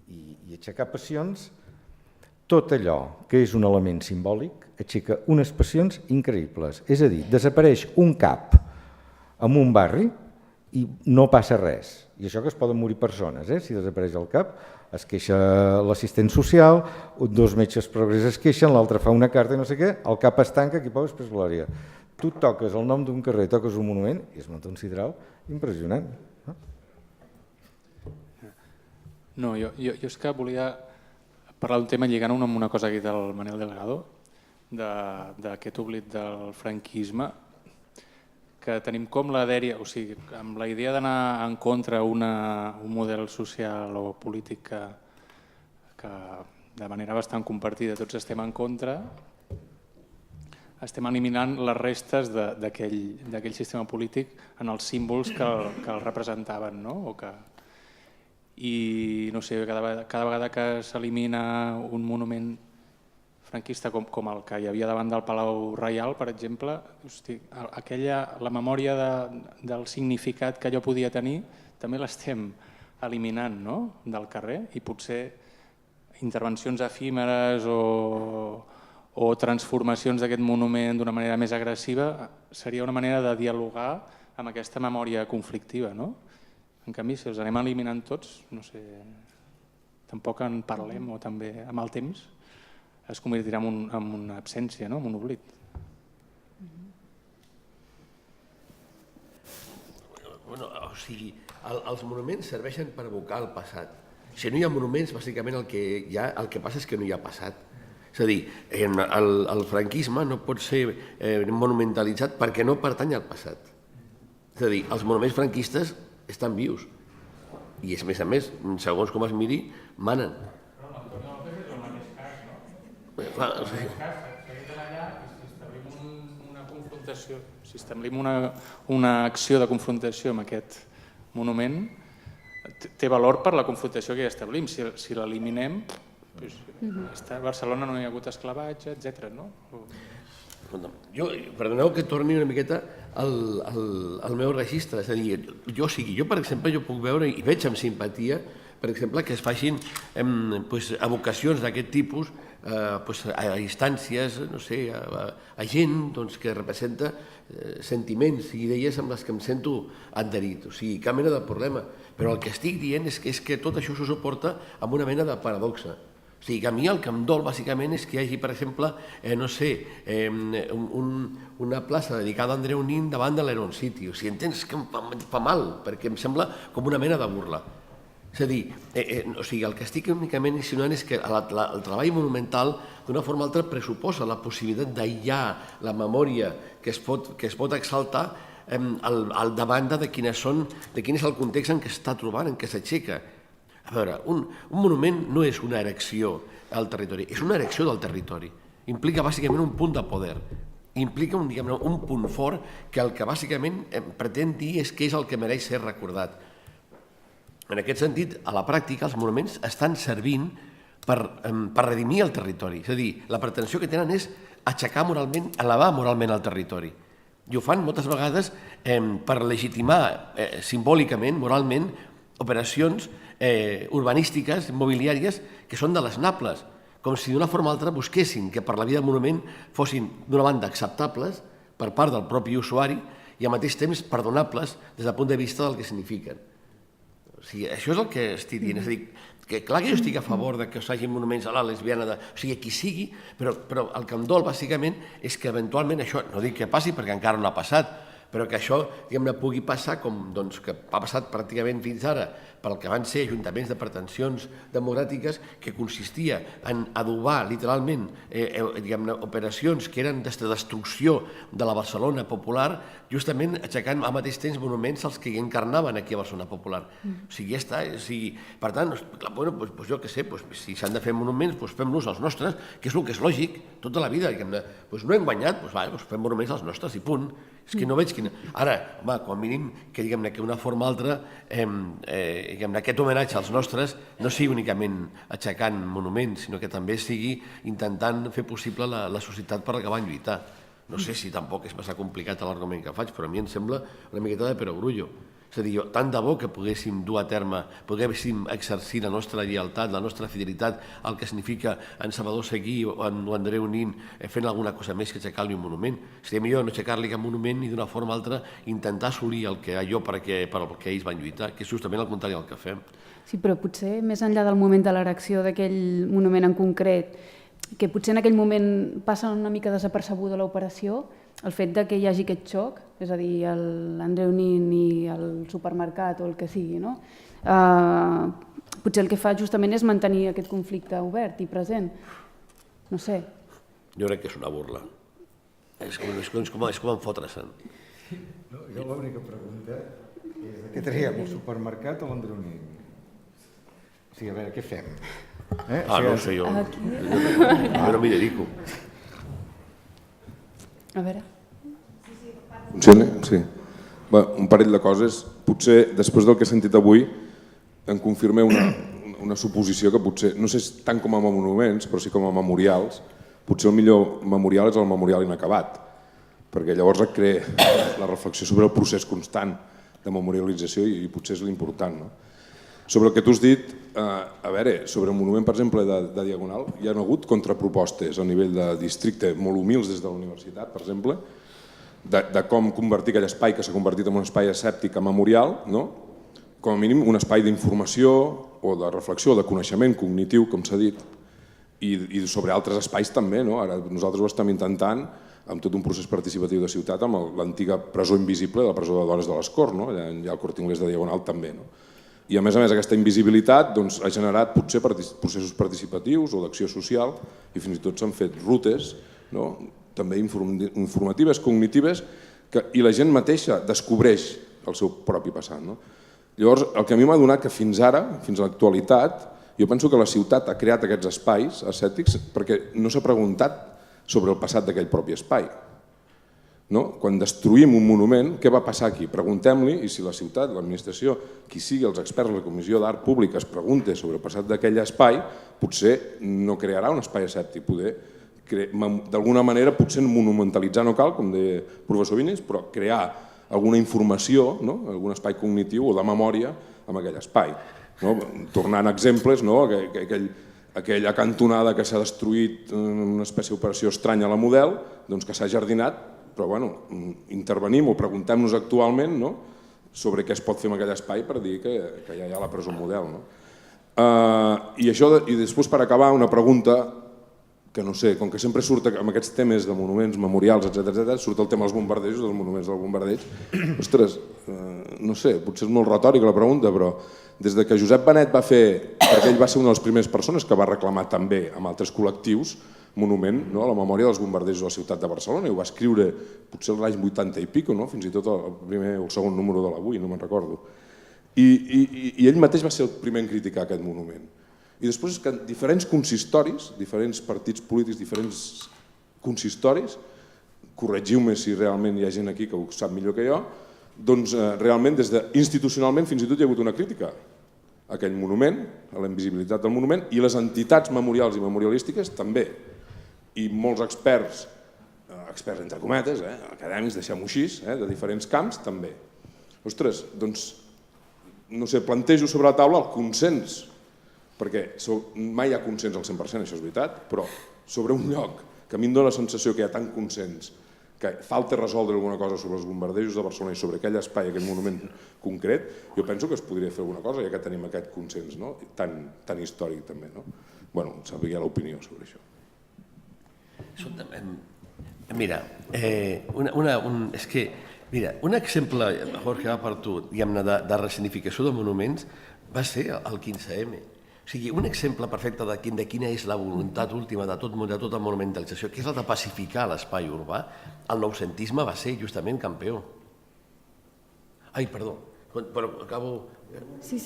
I aixecar passions, tot allò que és un element simbòlic aixeca unes passions increïbles. És a dir, desapareix un cap en un barri i no passa res. I això que es poden morir persones, si desapareix el cap, es queixa l'assistent social, 2 metges progrés es queixen, l'altre fa una carta i no sé què, el cap es tanca, aquí poses després glòria. Tu toques el nom d'un carrer, toques un monument i es munta un sidral impressionant. No, jo és que volia parlar d'un tema lligant amb una cosa aquí del Manel Delgado, d'aquest oblit del franquisme, que tenim com la dèria, o sigui, amb la idea d'anar en contra un model social o polític que de manera bastant compartida tots estem en contra, estem eliminant les restes d'aquell sistema polític en els símbols que el representaven, no? I no sé, cada vegada que s'elimina un monument franquista com el que hi havia davant del Palau Reial, per exemple, la memòria del significat que allò podia tenir també l'estem eliminant del carrer i potser intervencions efímeres o transformacions d'aquest monument d'una manera més agressiva seria una manera de dialogar amb aquesta memòria conflictiva, no? En canvi, si els anem eliminant tots, no sé... tampoc en parlem o també amb el temps es convertirà en una absència, en un oblit. O sigui, els monuments serveixen per evocar el passat. Si no hi ha monuments, bàsicament el que passa és que no hi ha passat. És a dir, el franquisme no pot ser monumentalitzat perquè no pertany al passat. És a dir, els monuments franquistes estan vius i, a més, segons com es miri, manen. Però l'Antonio López és el mateix cas, no? Clar, El mateix cas, seguim allà i si establim una confrontació, si establim una acció de confrontació amb aquest monument, té valor per la confrontació que hi establim. Si l'eliminem, a Barcelona no hi ha hagut esclavatge, etc. no? Perdoneu que torni una miqueta al meu registre. És a dir, jo, per exemple, puc veure i veig amb simpatia, per exemple, que es facin evocacions d'aquest tipus a instàncies, no sé, a gent que representa sentiments i idees amb les que em sento adherit. O sigui, cap mena de problema. Però el que estic dient és que tot això s'ho suporta amb una mena de paradoxa. O sigui, que a mi el que em dol bàsicament és que hi hagi, per exemple, no sé, una plaça dedicada a Andreu Nin davant de l'Aeron City. O sigui, entens que em fa mal, perquè em sembla com una mena de burla. És a dir, el que estic únicament insinuant és que el treball monumental d'una forma o altra pressuposa la possibilitat d'aïllar la memòria que es pot exaltar al davant de quin és el context en què s'està trobant, en què s'aixeca. A veure, un monument no és una erecció al territori, és una erecció del territori. Implica bàsicament un punt de poder, implica un punt fort que el que bàsicament pretén dir és que és el que mereix ser recordat. En aquest sentit, a la pràctica, els monuments estan servint per redimir el territori. És a dir, la pretensió que tenen és aixecar moralment, elevar moralment el territori. I ho fan moltes vegades per legitimar simbòlicament, moralment, operacions urbanístiques, immobiliàries, que són deslenables, com si d'una forma o altra busquessin que per la via del monument fossin, d'una banda, acceptables per part del propi usuari i al mateix temps perdonables des del punt de vista del que signifiquen. O sigui, això és el que estic dient. És a dir, que clar que jo estic a favor que s'hagin monuments a la lesbiana, o sigui, qui sigui, però el que em dol, bàsicament, és que eventualment això, no dic que passi perquè encara no ha passat, però que això pugui passar com que ha passat pràcticament fins ara pel que van ser ajuntaments de pretensions democràtiques, que consistia en adobar literalment operacions que eren de destrucció de la Barcelona popular, justament aixecant al mateix temps monuments als que hi encarnaven aquí a Barcelona popular. O sigui, ja està. Per tant, jo què sé, si s'han de fer monuments, fem-los els nostres, que és el que és lògic, tota la vida. No hem guanyat, fem monuments als nostres i punt. És que no veig quina... Ara, home, com a mínim, que una forma o altra, aquest homenatge als nostres no sigui únicament aixecant monuments, sinó que també sigui intentant fer possible la societat per la que van lluitar. No sé si tampoc és massa complicat l'argument que faig, però a mi em sembla una miqueta de perogrullo. És a dir, tant de bo que poguéssim dur a terme, poguéssim exercir la nostra lleialtat, la nostra fidelitat al que significa en Salvador Seguí o en Andreu Nin fent alguna cosa més que aixecar-li un monument. Seria millor no aixecar-li cap monument i d'una forma o altra intentar assolir allò per què ells van lluitar, que és justament el contrari del que fem. Sí, però potser més enllà del moment de l'erecció d'aquell monument en concret, que potser en aquell moment passa una mica desapercebuda l'operació, el fet que hi hagi aquest xoc, és a dir, l'Andreu Nin i el supermercat o el que sigui, no? Potser el que fa justament és mantenir aquest conflicte obert i present. No sé. Jo crec que és una burla. És com enfotre's-en. Jo l'única pregunta és què traiem, el supermercat o l'Andreu Nin? O sigui, a veure, què fem? No ho sé jo. Jo no m'hi dedico. A veure. Funciona? Sí. Un parell de coses. Potser, després del que he sentit avui, em confirma una suposició que potser, no sé tant com a monuments, però sí com a memorials, potser el millor memorial és el memorial inacabat, perquè llavors et crea la reflexió sobre el procés constant de memorialització i potser és l'important, no? Sobre el que tu has dit, a veure, sobre el monument, per exemple, de Diagonal, hi ha hagut contrapropostes a nivell de districte molt humils des de la universitat, per exemple, de com convertir aquell espai que s'ha convertit en un espai escèptic a memorial, no? com a mínim un espai d'informació o de reflexió, de coneixement cognitiu, com s'ha dit, i sobre altres espais també. Ara nosaltres ho estem intentant amb tot un procés participatiu de ciutat amb l'antiga presó invisible, la presó de dones de les Corts, allà hi ha el Corte Inglés de Diagonal també. I a més aquesta invisibilitat ha generat potser processos participatius o d'acció social i fins i tot s'han fet rutes també informatives, cognitives, i la gent mateixa descobreix el seu propi passat. Llavors, el que a mi m'ha donat que fins ara, fins a l'actualitat, jo penso que la ciutat ha creat aquests espais ascètics perquè no s'ha preguntat sobre el passat d'aquell propi espai. Quan destruïm un monument, què va passar aquí? Preguntem-li, i si la ciutat, l'administració, qui sigui, els experts de la Comissió d'Art Públic es pregunta sobre el passat d'aquell espai, potser no crearà un espai escèptic. D'alguna manera, potser monumentalitzar no cal, com deia el professor Vinyes, però crear alguna informació, algun espai cognitiu o de memòria en aquell espai. Tornant a exemples, aquella cantonada que s'ha destruït en una espècie d'operació estranya a la Model, que s'ha jardinat, però intervenim o preguntem-nos actualment sobre què es pot fer en aquell espai per dir que ja hi ha la presó Model. I després, per acabar, una pregunta que no sé, com que sempre surt amb aquests temes de monuments, memorials, etc., surt el tema dels bombardejos, dels monuments del bombardeig. Ostres, no sé, potser és molt retòrica la pregunta, però des que Josep Benet va fer, perquè ell va ser una de les primeres persones que va reclamar també amb altres col·lectius monument a la memòria dels bombardejos de la ciutat de Barcelona, i ho va escriure potser l'any 80 i pico, fins i tot el primer o el segon número de l'Avui, no me'n recordo. I ell mateix va ser el primer en criticar aquest monument. I després és que diferents consistoris, diferents partits polítics, diferents consistoris, corregiu-me si realment hi ha gent aquí que ho sap millor que jo, doncs realment institucionalment fins i tot hi ha hagut una crítica a aquell monument, a la invisibilitat del monument, i les entitats memorials i memorialístiques també. I molts experts entre cometes, acadèmics, deixem-ho així, de diferents camps, també. Ostres, doncs, no sé, plantejo sobre la taula el consens, perquè mai hi ha consens al 100%, això és veritat, però sobre un lloc que a mi em dóna la sensació que hi ha tant consens, que falta resoldre alguna cosa sobre els bombardejos de Barcelona i sobre aquell espai, aquell monument concret, jo penso que es podria fer alguna cosa, ja que tenim aquest consens tan històric també. Sabria l'opinió sobre això. Mira, un exemple, Jorge, va per tu, de ressignificació de monuments va ser el 15M. O sigui, un exemple perfecte de quina és la voluntat última de tota monumentalització, que és la de pacificar l'espai urbà, el noucentisme va ser justament campió. Ai, perdó, però acabo... Sí.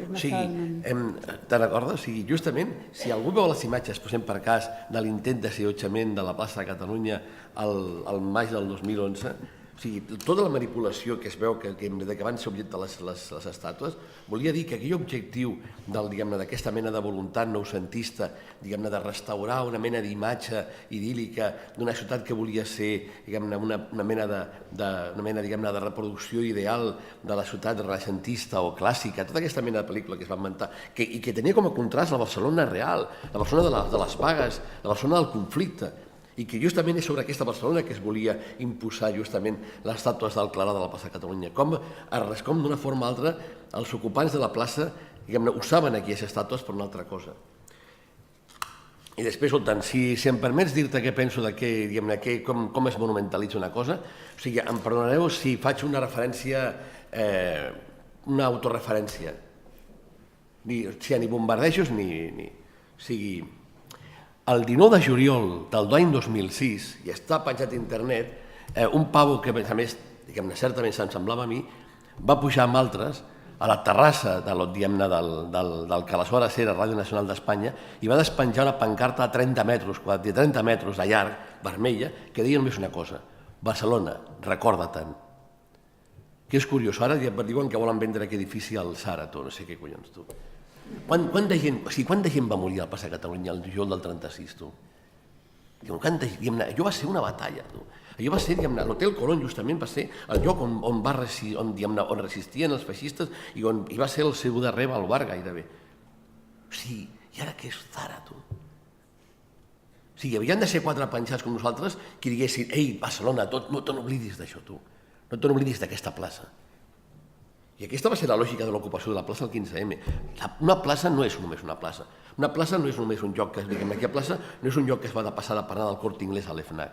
O sigui, te'n recordes? O sigui, justament, si algú veu les imatges, posem per cas, de l'intent d'assetjament de la plaça de Catalunya al maig del 2011, o sigui, tota la manipulació que es veu que van ser objecte les estàtues, volia dir que aquell objectiu d'aquesta mena de voluntat noucentista, de restaurar una mena d'imatge idíl·lica d'una ciutat que volia ser una mena de reproducció ideal de la ciutat renaixentista o clàssica, tota aquesta mena de pel·lícula que es va inventar, i que tenia com a contrast la Barcelona real, la Barcelona de les vagues, la Barcelona del conflicte, i que justament és sobre aquesta Barcelona que es volia imposar justament les estàtues del Clarà de la plaça de Catalunya. Com d'una forma o altra els ocupants de la plaça usaven aquelles estàtues per una altra cosa. I després, si em permets dir-te què penso com es monumentalitza una cosa, o sigui, em perdonareu si faig una referència, una autorreferència. Ni bombardejos ni... O sigui, el 19 de juliol del l'any 2006, i està penjat a internet, un pavo que, a més, certament se'm semblava a mi, va pujar amb altres a la terrassa del que aleshores era Ràdio Nacional d'Espanya i va despenjar una pancarta de 30 metres de llarg, vermella, que deia només una cosa: Barcelona, recorda-te'n. Que és curiós, ara diuen que volen vendre aquest edifici al Sara, no sé què collons, tu. Quanta gent va morir al Plaça de Catalunya el juliol del 36, tu? Allò va ser una batalla, tu. Allò va ser, l'Hotel Colón justament va ser el lloc on resistien els feixistes i on va ser el seu darrer baluard gairebé. O sigui, i ara què és Zara, tu? O sigui, havien de ser 4 penjats com nosaltres que diguessin: ei, Barcelona, no te n'oblidis d'això, tu. No te n'oblidis d'aquesta plaça. I aquesta va ser la lògica de l'ocupació de la plaça del 15M. Una plaça no és només una plaça. Una plaça no és només un lloc que, diguem-ne, aquella plaça no és un lloc que es va de passar de parlar del Corte Inglés a l'FNAC.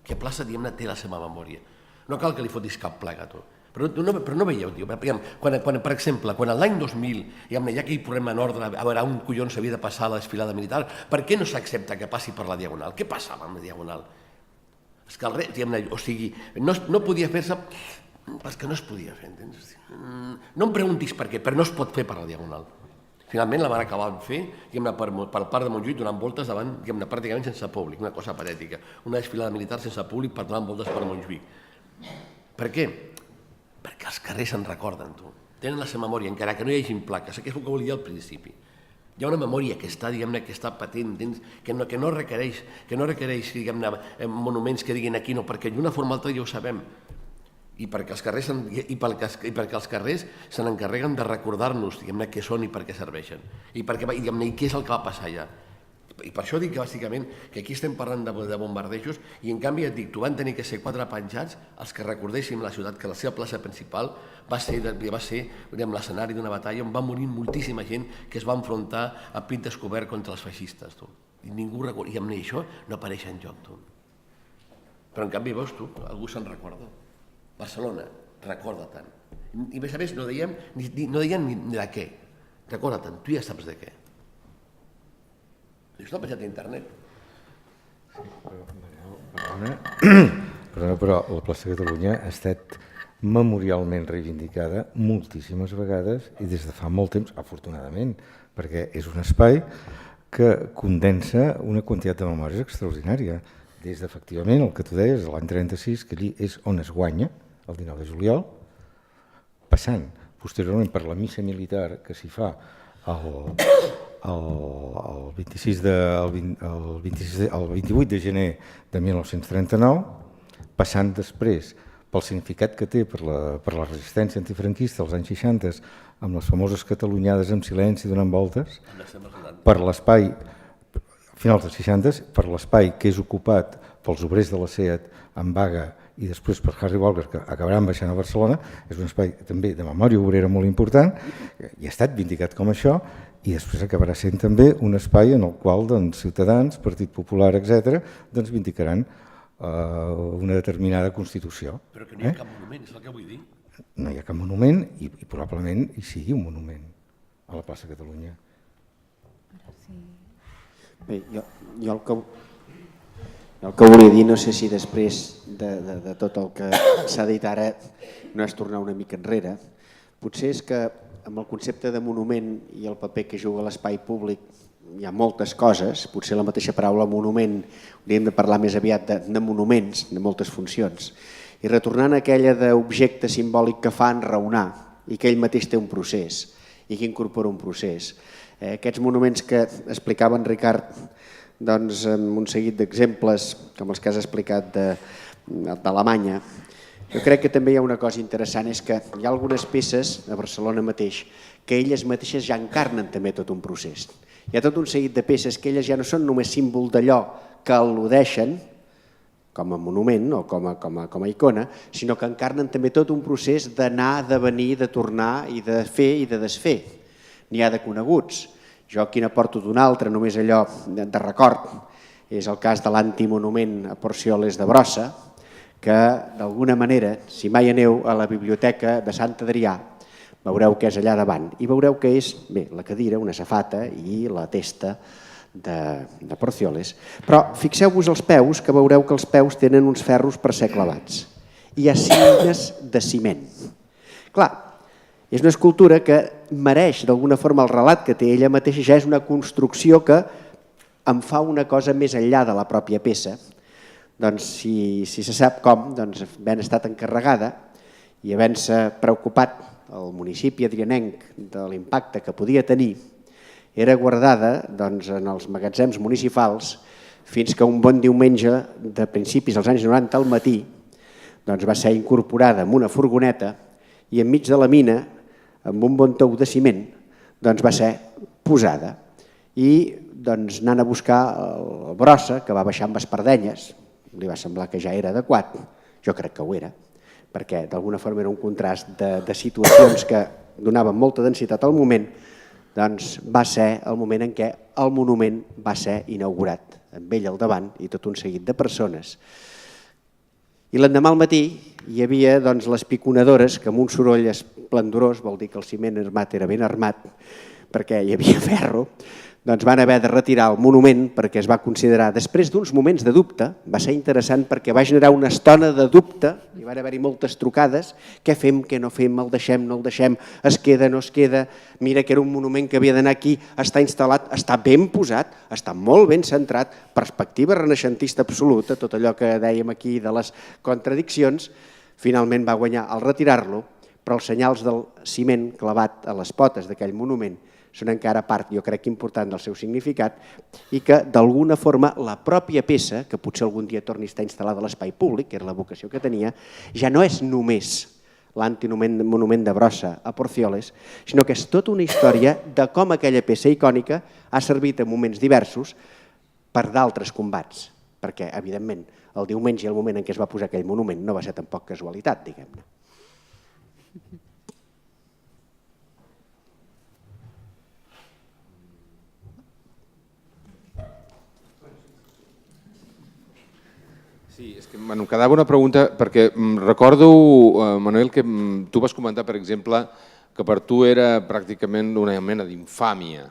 Aquella plaça, diguem-ne, té la seva memòria. No cal que li fotis cap plaga a tu. Però no veieu, tio, per exemple, quan l'any 2000 hi ha aquell problema en ordre, a veure, un collons s'havia de passar a la desfilada militar, per què no s'accepta que passi per la Diagonal? Què passava amb la Diagonal? És que o sigui, no podia fer-se perquè no es podia fer, entens? No em preguntis per què, però no es pot fer per la Diagonal. Finalment la van acabar fent per part de Montjuïc donant voltes davant, pràcticament sense públic, una cosa patètica. Una desfilada militar sense públic per donant voltes per Montjuïc. Per què? Perquè els carrers se'n recorden, tu. Tenen la seva memòria, encara que no hi hagi plaques, que és el que volia dir al principi. Hi ha una memòria que està, diguem-ne, que està patent, que no requereix, diguem-ne, monuments que diguin aquí no, perquè d'una forma o altra ja ho sabem. I perquè els carrers se n'encarreguen de recordar-nos, diguem-ne, què són i per què serveixen. I què és el que va passar allà. I per això dic que bàsicament que aquí estem parlant de bombardejos i en canvi et dic, tu van tenir que ser 4 penjats els que recordéssim la ciutat que la seva plaça principal va ser l'escenari d'una batalla on va morir moltíssima gent que es va enfrontar a pit descobert contra els feixistes. I ningú recorda, i amb això no apareix enlloc. Però en canvi veus tu, algú se'n recorda. Barcelona, recorda tant. I a més no deien ni de què. Recorda tant, tu ja saps de què. Això està penjat a internet. Perdona, però la plaça de Catalunya ha estat memorialment reivindicada moltíssimes vegades i des de fa molt temps, afortunadament, perquè és un espai que condensa una quantitat de memòries extraordinària. Des d'efectivament el que tu deies, l'any 36, que allí és on es guanya, el 19 de juliol, passant posteriorment per la missa militar que s'hi fa el 28 de gener de 1939, passant després pel significat que té per la resistència antifranquista als anys 60 amb les famoses catalunyades en silenci donant voltes, per l'espai, a finals dels 60, per l'espai que és ocupat pels obrers de la SEAT en vaga i després per Harry Walker, que acabaran baixant a Barcelona, és un espai també de memòria obrera molt important, i ha estat vindicat com això, i després acabarà sent també un espai en el qual Ciutadans, Partit Popular, etc., vindicaran una determinada Constitució. Però que no hi ha cap monument, és el que vull dir. No hi ha cap monument i probablement hi sigui un monument a la plaça Catalunya. Bé, jo el que volia dir, no sé si després de tot el que s'ha dit ara no és tornar una mica enrere, potser és que amb el concepte de monument i el paper que juga l'espai públic hi ha moltes coses, potser la mateixa paraula monument hauríem de parlar més aviat de monuments, de moltes funcions, i retornant a aquella d'objecte simbòlic que fa enraonar i que ell mateix té un procés i que incorpora un procés. Aquests monuments que explicava en Ricard amb un seguit d'exemples com els que has explicat d'Alemanya, jo crec que també hi ha una cosa interessant, és que hi ha algunes peces a Barcelona mateix que elles mateixes ja encarnen també tot un procés. Hi ha tot un seguit de peces que elles ja no són només símbol d'allò que al·ludeixen com a monument o com a icona, sinó que encarnen també tot un procés d'anar, de venir, de tornar i de fer i de desfer. N'hi ha de coneguts. Jo aquí n'aporto d'un altre, només allò de record, és el cas de l'antimonument a Porcioles de Brossa, que d'alguna manera, si mai aneu a la biblioteca de Sant Adrià, veureu que és allà davant i veureu que és la cadira, una safata i la testa de Porcioles. Però fixeu-vos els peus, que veureu que els peus tenen uns ferros per ser clavats. Hi ha signes de ciment. Clar, és una escultura que mereix d'alguna forma el relat que té ella mateixa, ja és una construcció que en fa una cosa més enllà de la pròpia peça. Doncs si se sap com, havent estat encarregada i havent-se preocupat el municipi adrianenc de l'impacte que podia tenir, era guardada en els magatzems municipals fins que un bon diumenge de principis dels anys 90 al matí va ser incorporada en una furgoneta i enmig de la mina, amb un bon tou de ciment, va ser posada. I anant a buscar el Brossa, que va baixar amb espardenyes, li va semblar que ja era adequat, jo crec que ho era, perquè d'alguna forma era un contrast de situacions que donaven molta densitat al moment, doncs va ser el moment en què el monument va ser inaugurat, amb ell al davant i tot un seguit de persones. I l'endemà al matí hi havia les piconadores que amb un soroll esplendorós, vol dir que el ciment armat era ben armat perquè hi havia ferro, doncs van haver de retirar el monument perquè es va considerar, després d'uns moments de dubte, va ser interessant perquè va generar una estona de dubte, hi van haver-hi moltes trucades, què fem, què no fem, el deixem, no el deixem, es queda, no es queda, mira que era un monument que havia d'anar aquí, està instal·lat, està ben posat, està molt ben centrat, perspectiva renaixentista absoluta, tot allò que dèiem aquí de les contradiccions, finalment va guanyar al retirar-lo, però els senyals del ciment clavat a les potes d'aquell monument són encara part, jo crec, important del seu significat i que, d'alguna forma, la pròpia peça, que potser algun dia torni a estar instal·lada a l'espai públic, que era la vocació que tenia, ja no és només l'antimonument de brossa a Porcioles, sinó que és tota una història de com aquella peça icònica ha servit en moments diversos per d'altres combats, perquè, evidentment, el diumenge i el moment en què es va posar aquell monument no va ser tampoc casualitat, diguem-ne. Sí, és que em quedava una pregunta, perquè recordo, Manuel, que tu vas comentar, per exemple, que per tu era pràcticament una mena d'infàmia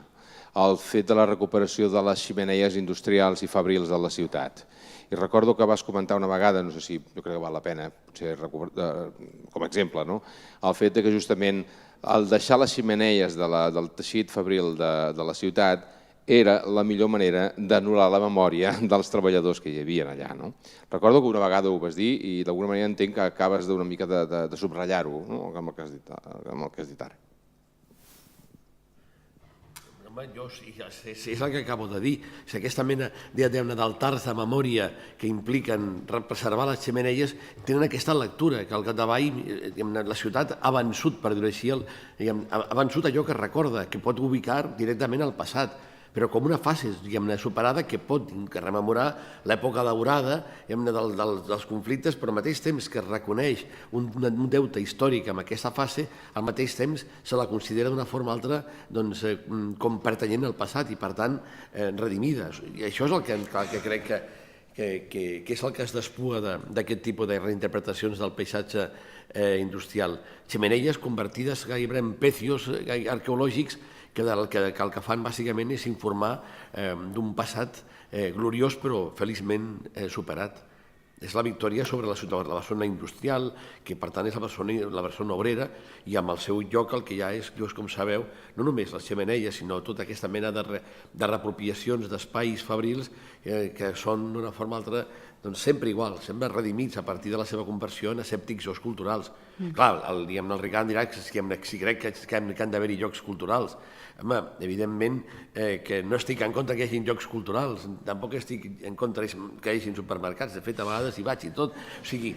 el fet de la recuperació de les ximeneies industrials i fabrils de la ciutat. I recordo que vas comentar una vegada, no sé si jo crec que val la pena, potser com a exemple, el fet que justament el deixar les ximeneies del teixit fabril de la ciutat era la millor manera d'anul·lar la memòria dels treballadors que hi havia allà. Recordo que una vegada ho vas dir i d'alguna manera entenc que acabes d'una mica de subratllar-ho amb el que has dit ara. És el que acabo de dir. Si aquesta mena d'altars de memòria que impliquen preservar les xemeneies tenen aquesta lectura, que al capdavall la ciutat ha vençut, per dir-ho així, ha vençut allò que recorda, que pot ubicar directament al passat, però com una fase superada que pot rememorar l'època daurada dels conflictes, però al mateix temps que reconeix un deute històric amb aquesta fase, al mateix temps se la considera d'una forma o altra com pertanyent al passat i, per tant, redimida. I això és el que crec que és el que es despua d'aquest tipus de reinterpretacions del paisatge industrial. Xemeneies convertides gairebé en pecios arqueològics que el que fan bàsicament és informar d'un passat gloriós però feliçment superat. És la victòria sobre la zona industrial, que per tant és la persona obrera, i amb el seu lloc el que hi ha és, com sabeu, no només les xemeneies, sinó tota aquesta mena de reapropiacions d'espais fabrils que són d'una forma o altra sempre iguals, sempre redimits a partir de la seva conversió en escèptics o culturals. Clar, el Ricard dirà que si crec que han d'haver-hi llocs culturals. Home, evidentment que no estic en contra que hi hagi llocs culturals, tampoc estic en contra que hi hagi supermercats, de fet a vegades hi vaig i tot. O sigui,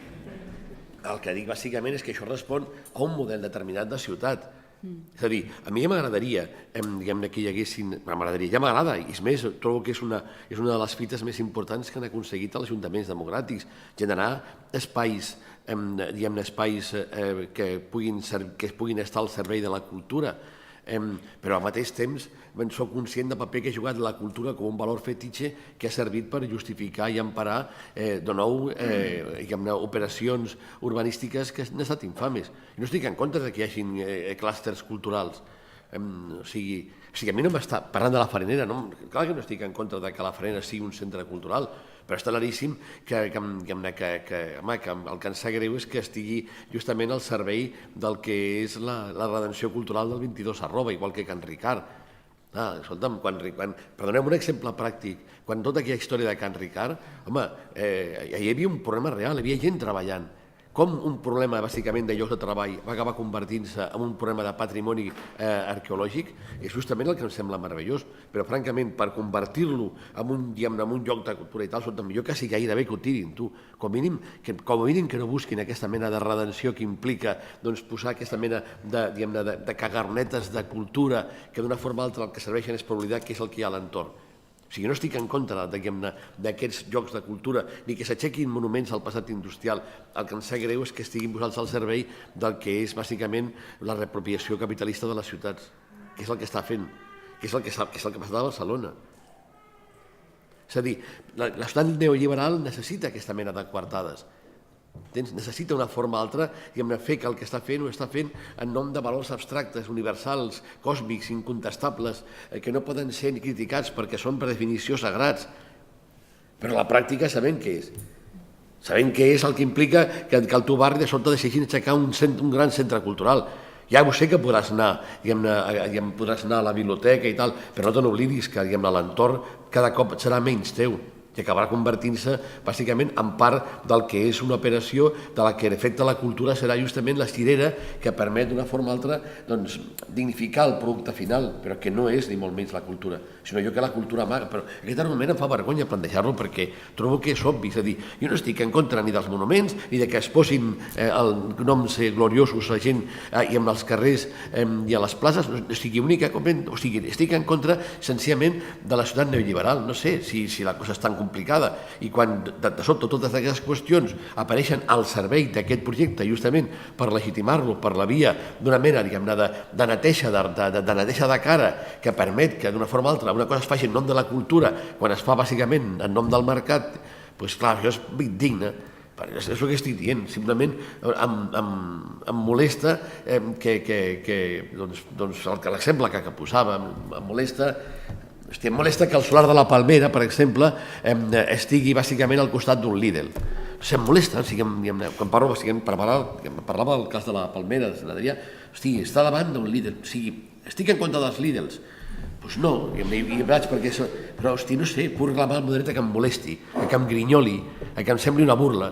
el que dic bàsicament és que això respon a un model determinat de ciutat. És a dir, a mi ja m'agradaria que hi haguessin... M'agradaria, ja m'agrada, i és més, trobo que és una de les fites més importants que han aconseguit els ajuntaments democràtics, generar espais que puguin estar al servei de la cultura, però al mateix temps soc conscient del paper que ha jugat la cultura com un valor fetitxe que ha servit per justificar i emparar de nou operacions urbanístiques que han estat infames. No estic en contra que hi hagin clústers culturals. O sigui, a mi no m'està parlant de la Farinera, clar que no estic en contra que la Farinera sigui un centre cultural, però és claríssim que el que ens sap greu és que estigui justament al servei del que és la redenció cultural del 22 igual que Can Ricard. Escolta'm, perdoneu un exemple pràctic, quan tota aquella història de Can Ricard, home, hi havia un problema real, hi havia gent treballant. Com un problema, bàsicament, de llocs de treball va acabar convertint-se en un problema de patrimoni arqueològic, és justament el que em sembla meravellós. Però, francament, per convertir-lo en un lloc de cultura i tal, millor que sigui gairebé que ho tirin, tu. Com a mínim que no busquin aquesta mena de redenció que implica posar aquesta mena de cagarnetes de cultura que d'una forma o altra el que serveixen és per oblidar què és el que hi ha a l'entorn. O sigui, no estic en contra d'aquests llocs de cultura, ni que s'aixequin monuments al passat industrial. El que em sap greu és que estiguin posats al servei del que és bàsicament la reapropiació capitalista de les ciutats, que és el que està fent, que és el que passa a Barcelona. És a dir, la ciutat neoliberal necessita aquesta mena de coartades. Necessita una forma o altra i hem de fer que el que està fent ho està fent en nom de valors abstractes, universals, còsmics, incontestables, que no poden ser ni criticats perquè són per definició sagrats. Però a la pràctica sabem què és. Sabem què és el que implica que el teu barri de sobte decideixin aixecar un gran centre cultural. Ja ho sé que podràs anar a la biblioteca i tal, però no te n'oblidis que l'entorn cada cop serà menys teu i acabarà convertint-se bàsicament en part del que és una operació de la que l'efecte de la cultura serà justament la cirera que permet d'una forma o altra dignificar el producte final, però que no és ni molt menys la cultura, sinó allò que la cultura amaga. Però aquest argument em fa vergonya plantejar-lo perquè trobo que és obvi, és a dir, jo no estic en contra ni dels monuments ni de que es posin noms gloriosos a gent i en els carrers i a les places, estic en contra senzillament de la ciutat neoliberal. No sé si la cosa és tan complicada i quan de sobte totes aquestes qüestions apareixen al servei d'aquest projecte justament per legitimar-lo per la via d'una mena de neteja de cara que permet que d'una forma o altra una cosa es faci en nom de la cultura quan es fa bàsicament en nom del mercat, doncs clar, això és indigne. És el que estic dient, simplement em molesta que l'exemple que posava, em molesta que el solar de la Palmera, per exemple, estigui bàsicament al costat d'un Lidl. Em molesta, quan parlava del cas de la Palmera, de Sant Adrià, està davant d'un Lidl, estic en contra dels Lidls. Doncs no, i vaig perquè... Però, no sé, puc reclamar el moderet que em molesti, que em grinyoli, que em sembli una burla,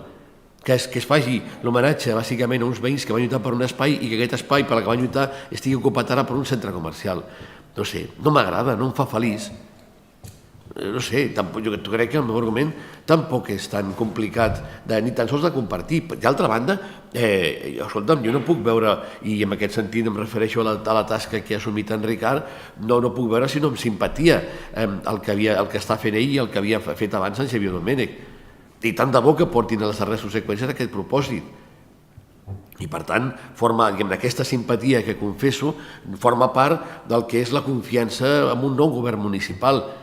que es faci l'homenatge bàsicament a uns veïns que van lluitar per un espai i que aquest espai per al que van lluitar estigui ocupat ara per un centre comercial. No sé, no m'agrada, no em fa feliç. No sé, jo crec que el meu argument tampoc és tan complicat ni tan sols de compartir. D'altra banda, escolta'm, jo no puc veure, i en aquest sentit em refereixo a la tasca que ha assumit en Ricard, no puc veure sinó amb simpatia el que està fent ell i el que havia fet abans en Xavier Domènech. I tant de bo que portin a les darreres conseqüències aquest propòsit. I per tant, aquesta simpatia que confesso forma part del que és la confiança en un nou govern municipal,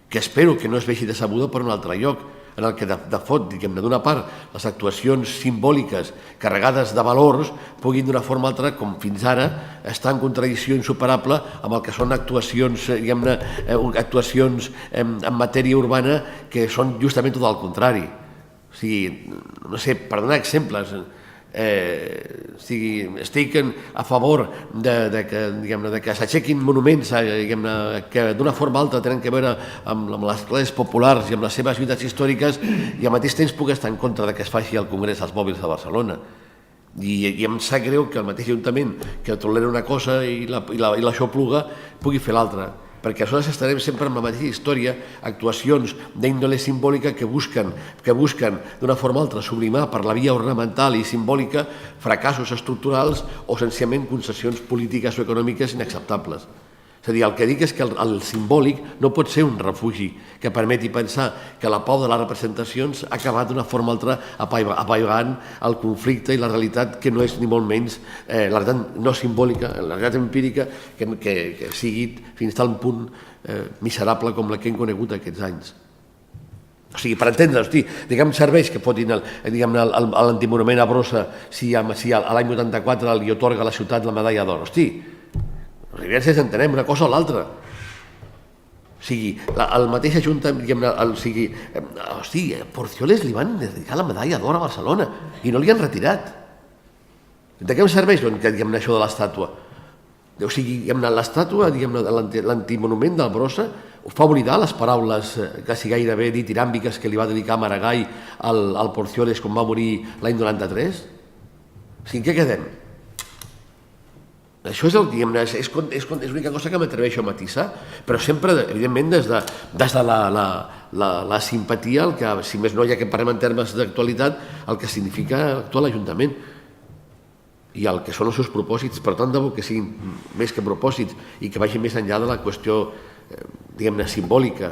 que espero que no es vegi decebuda per un altre lloc, en el que d'una part les actuacions simbòliques carregades de valors puguin d'una forma o altra, com fins ara, estar en contradicció insuperable amb el que són actuacions en matèria urbana que són justament tot el contrari. O sigui, no sé, per donar exemples, estic a favor que s'aixequin monuments que d'una forma o altra tenen a veure amb les classes populars i amb les seves lluites històriques i al mateix temps puc estar en contra que es faci el Congrés dels Mòbils de Barcelona. I em sap greu que el mateix Ajuntament que tolera una cosa i l'aixopluga pugui fer l'altra, perquè aleshores estarem sempre amb la mateixa història, actuacions d'índole simbòlica que busquen d'una forma o altra sublimar per la via ornamental i simbòlica fracassos estructurals o senzillament concessions polítiques o econòmiques inacceptables. És a dir, el que dic és que el simbòlic no pot ser un refugi que permeti pensar que la pau de les representacions ha acabat d'una forma o altra apaivant el conflicte i la realitat que no és ni molt menys la realitat no simbòlica, la realitat empírica que sigui fins al punt miserable com la que hem conegut aquests anys. O sigui, per entendre, diguem serveis que fotin l'antimonument a Brossa si l'any 84 li otorga a la ciutat la medalla d'or. Rivera si entenem una cosa o l'altra. O sigui, el mateix Ajuntament, Porcioles li van dedicar la medalla d'or a Barcelona i no li han retirat. De què em serveix això de l'estàtua? O sigui, l'estàtua, l'antimonument del Brossa, fa oblidar les paraules quasi gairebé ditiràmbiques que li va dedicar Maragall al Porcioles quan va morir l'any 93? O sigui, en què quedem? Això és l'única cosa que m'atreveixo a matisar, però sempre, evidentment, des de la simpatia, si més no, ja que parlem en termes d'actualitat, el que significa actuar l'Ajuntament i el que són els seus propòsits, per tant de bo que siguin més que propòsits i que vagin més enllà de la qüestió, diguem-ne, simbòlica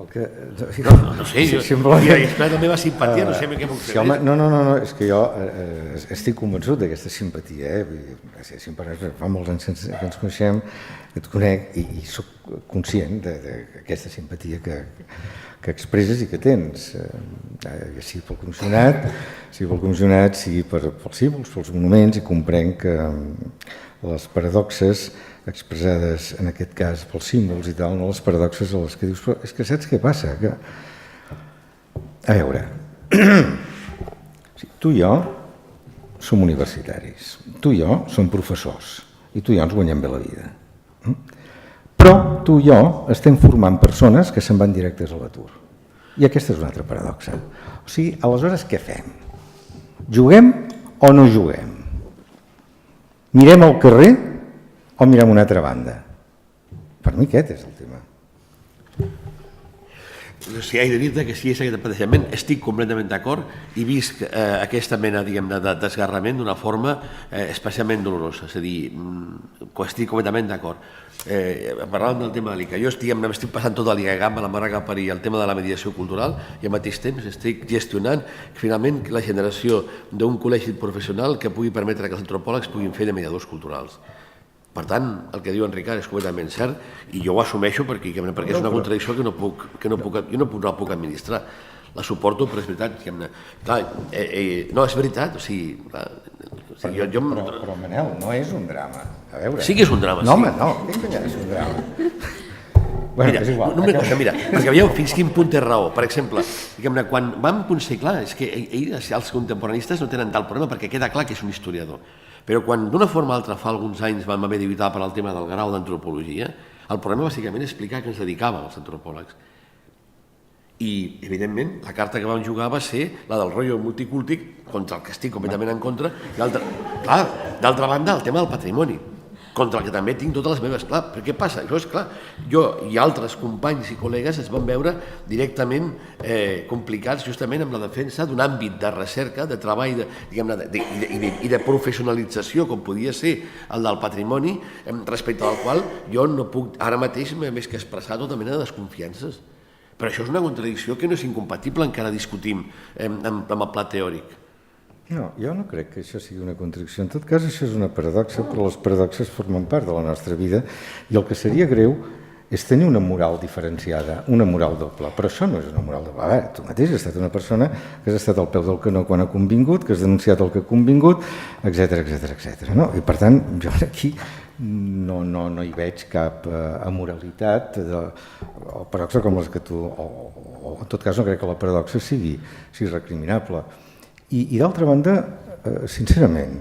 No sé, és la meva simpatia, no sé què puc fer. No, és que jo estic convençut d'aquesta simpatia, fa molts anys que ens coneixem, que et conec i soc conscient d'aquesta simpatia que expresses i que tens, sigui pel comissionat, sigui pels símbols, pels monuments, i comprenc que les paradoxes expressades en aquest cas pels símbols i tal, no les paradoxes a les que dius, però és que saps què passa? A veure, tu i jo som universitaris, tu i jo som professors i tu i jo ens guanyem bé la vida. Però tu i jo estem formant persones que se'n van directes a l'atur. I aquesta és una altra paradoxa. O sigui, aleshores què fem? Juguem o no juguem? Mirem al carrer o mirem una altra banda? Per mi aquest és el tema. Si he de dir que si és aquest plantejament, estic completament d'acord i visc aquesta mena de desgarrament d'una forma especialment dolorosa. És a dir, estic completament d'acord. Parlàvem del tema de l'ICA. Jo m'estic passant tot el l'ICAGAM, la Mara Gaparí, el tema de la mediació cultural, i al mateix temps estic gestionant finalment la generació d'un col·legi professional que pugui permetre que els antropòlegs puguin fer de mediadors culturals. Per tant, el que diu en Ricard és completament cert i jo ho assumeixo perquè és una contradicció que jo no puc administrar. La suporto, però és veritat. No, és veritat. Però, Manel, no és un drama. A veure. Sí que és un drama, sí. No, home, no. És un drama. Mira, perquè veieu fins quin punt té raó. Per exemple, quan vam aconseguir, clar, és que els contemporanistes no tenen tal problema perquè queda clar que és un historiador. Però quan d'una forma o altra fa alguns anys vam haver de lluitar per al tema del grau d'antropologia, el problema bàsicament és explicar que ens dedicàvem els antropòlegs. I, evidentment, la carta que vam jugar va ser la del rotllo multicultic, contra el que estic completament en contra, i d'altra banda el tema del patrimoni, contra el que també tinc totes les meves... Clar, però què passa? Això és clar, jo i altres companys i col·legues es van veure directament complicats justament amb la defensa d'un àmbit de recerca, de treball i de professionalització, com podia ser el del patrimoni, respecte al qual jo no puc ara mateix més que expressar tota mena de desconfiances. Però això és una contradicció que no és incompatible encara discutim amb el pla teòric. No, jo no crec que això sigui una contradicció. En tot cas, això és una paradoxa, però les paradoxes formen part de la nostra vida i el que seria greu és tenir una moral diferenciada, una moral doble. Però això no és una moral doble. A veure, tu mateix has estat una persona que has estat al peu del canó quan ha convingut, que has denunciat el que ha convingut, etc. No? I per tant, jo aquí no hi veig cap amoralitat o paradoxa com les que tu... O en tot cas no crec que la paradoxa sigui recriminable. I d'altra banda, sincerament,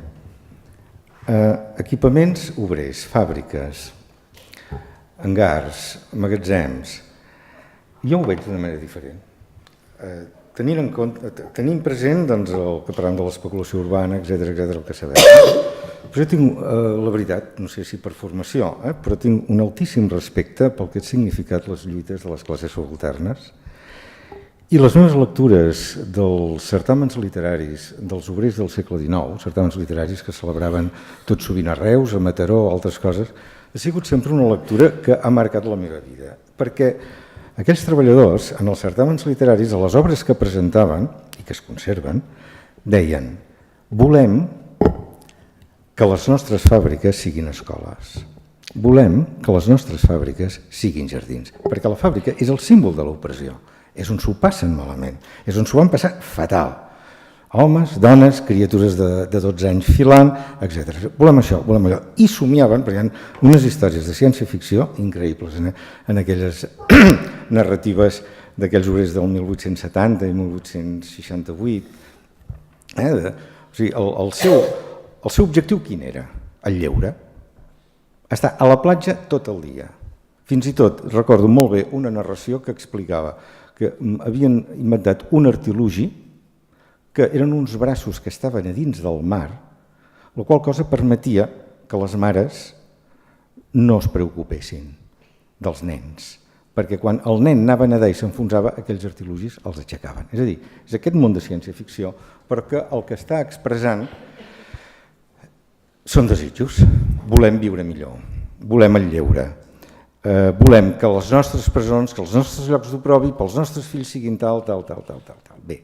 equipaments obrers, fàbriques, hangars, magatzems, jo ho veig d'una manera diferent. Tenint present el que parlem de l'especulació urbana, etc., el que sabem. Però jo tinc, la veritat, no sé si per formació, però tinc un altíssim respecte pel que han significat les lluites de les classes subalternes. I les meves lectures dels certàmens literaris dels obrers del segle XIX, certàmens literaris que celebraven tot sovint a Reus, a Mataró, altres coses, ha sigut sempre una lectura que ha marcat la meva vida. Perquè aquells treballadors, en els certàmens literaris, a les obres que presentaven, i que es conserven, deien: volem que les nostres fàbriques siguin escoles. Volem que les nostres fàbriques siguin jardins. Perquè la fàbrica és el símbol de l'opressió. És on s'ho passen malament, és on s'ho van passar fatal. Homes, dones, criatures de 12 anys filant, etc. Volem això, volem allò. I somiaven, perquè hi ha unes històries de ciència-ficció increïbles en aquelles narratives d'aquells obrers del 1870 i 1868. O sigui, el seu objectiu quin era? El lleure. Estar a la platja tot el dia. Fins i tot, recordo molt bé una narració que explicava que havien inventat un artilugi que eren uns braços que estaven a dins del mar, la qual cosa permetia que les mares no es preocupessin dels nens, perquè quan el nen anava a nedar i s'enfonsava, aquells artilugis els aixecaven. És a dir, és aquest món de ciència-ficció, però que el que està expressant són desitjos. Volem viure millor, volem el lleure. volem que les nostres presons, que els nostres llocs d'oprobi pels nostres fills siguin tal. Bé,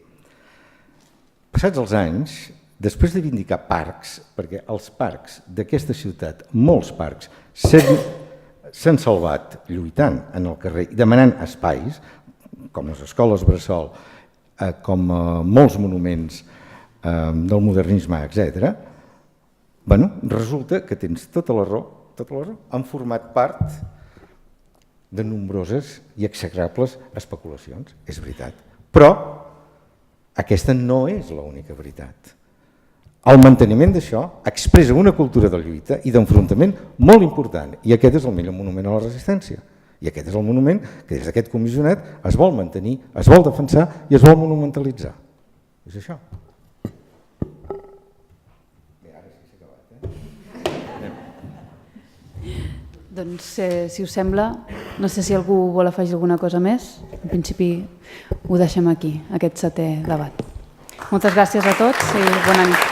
passats els anys, després de vindicar parcs, perquè els parcs d'aquesta ciutat, molts parcs, s'han salvat lluitant en el carrer i demanant espais, com les escoles bressol, com molts monuments del modernisme, etc. Resulta que tens tota la raó, han format part de nombroses i execrables especulacions, és veritat. Però aquesta no és l'única veritat. El manteniment d'això expressa una cultura de lluita i d'enfrontament molt important, i aquest és el millor monument a la resistència. I aquest és el monument que des d'aquest comissionat es vol mantenir, es vol defensar i es vol monumentalitzar. És això. Doncs, si us sembla, no sé si algú vol afegir alguna cosa més. En principi ho deixem aquí, aquest 7è debat. Moltes gràcies a tots i bona nit.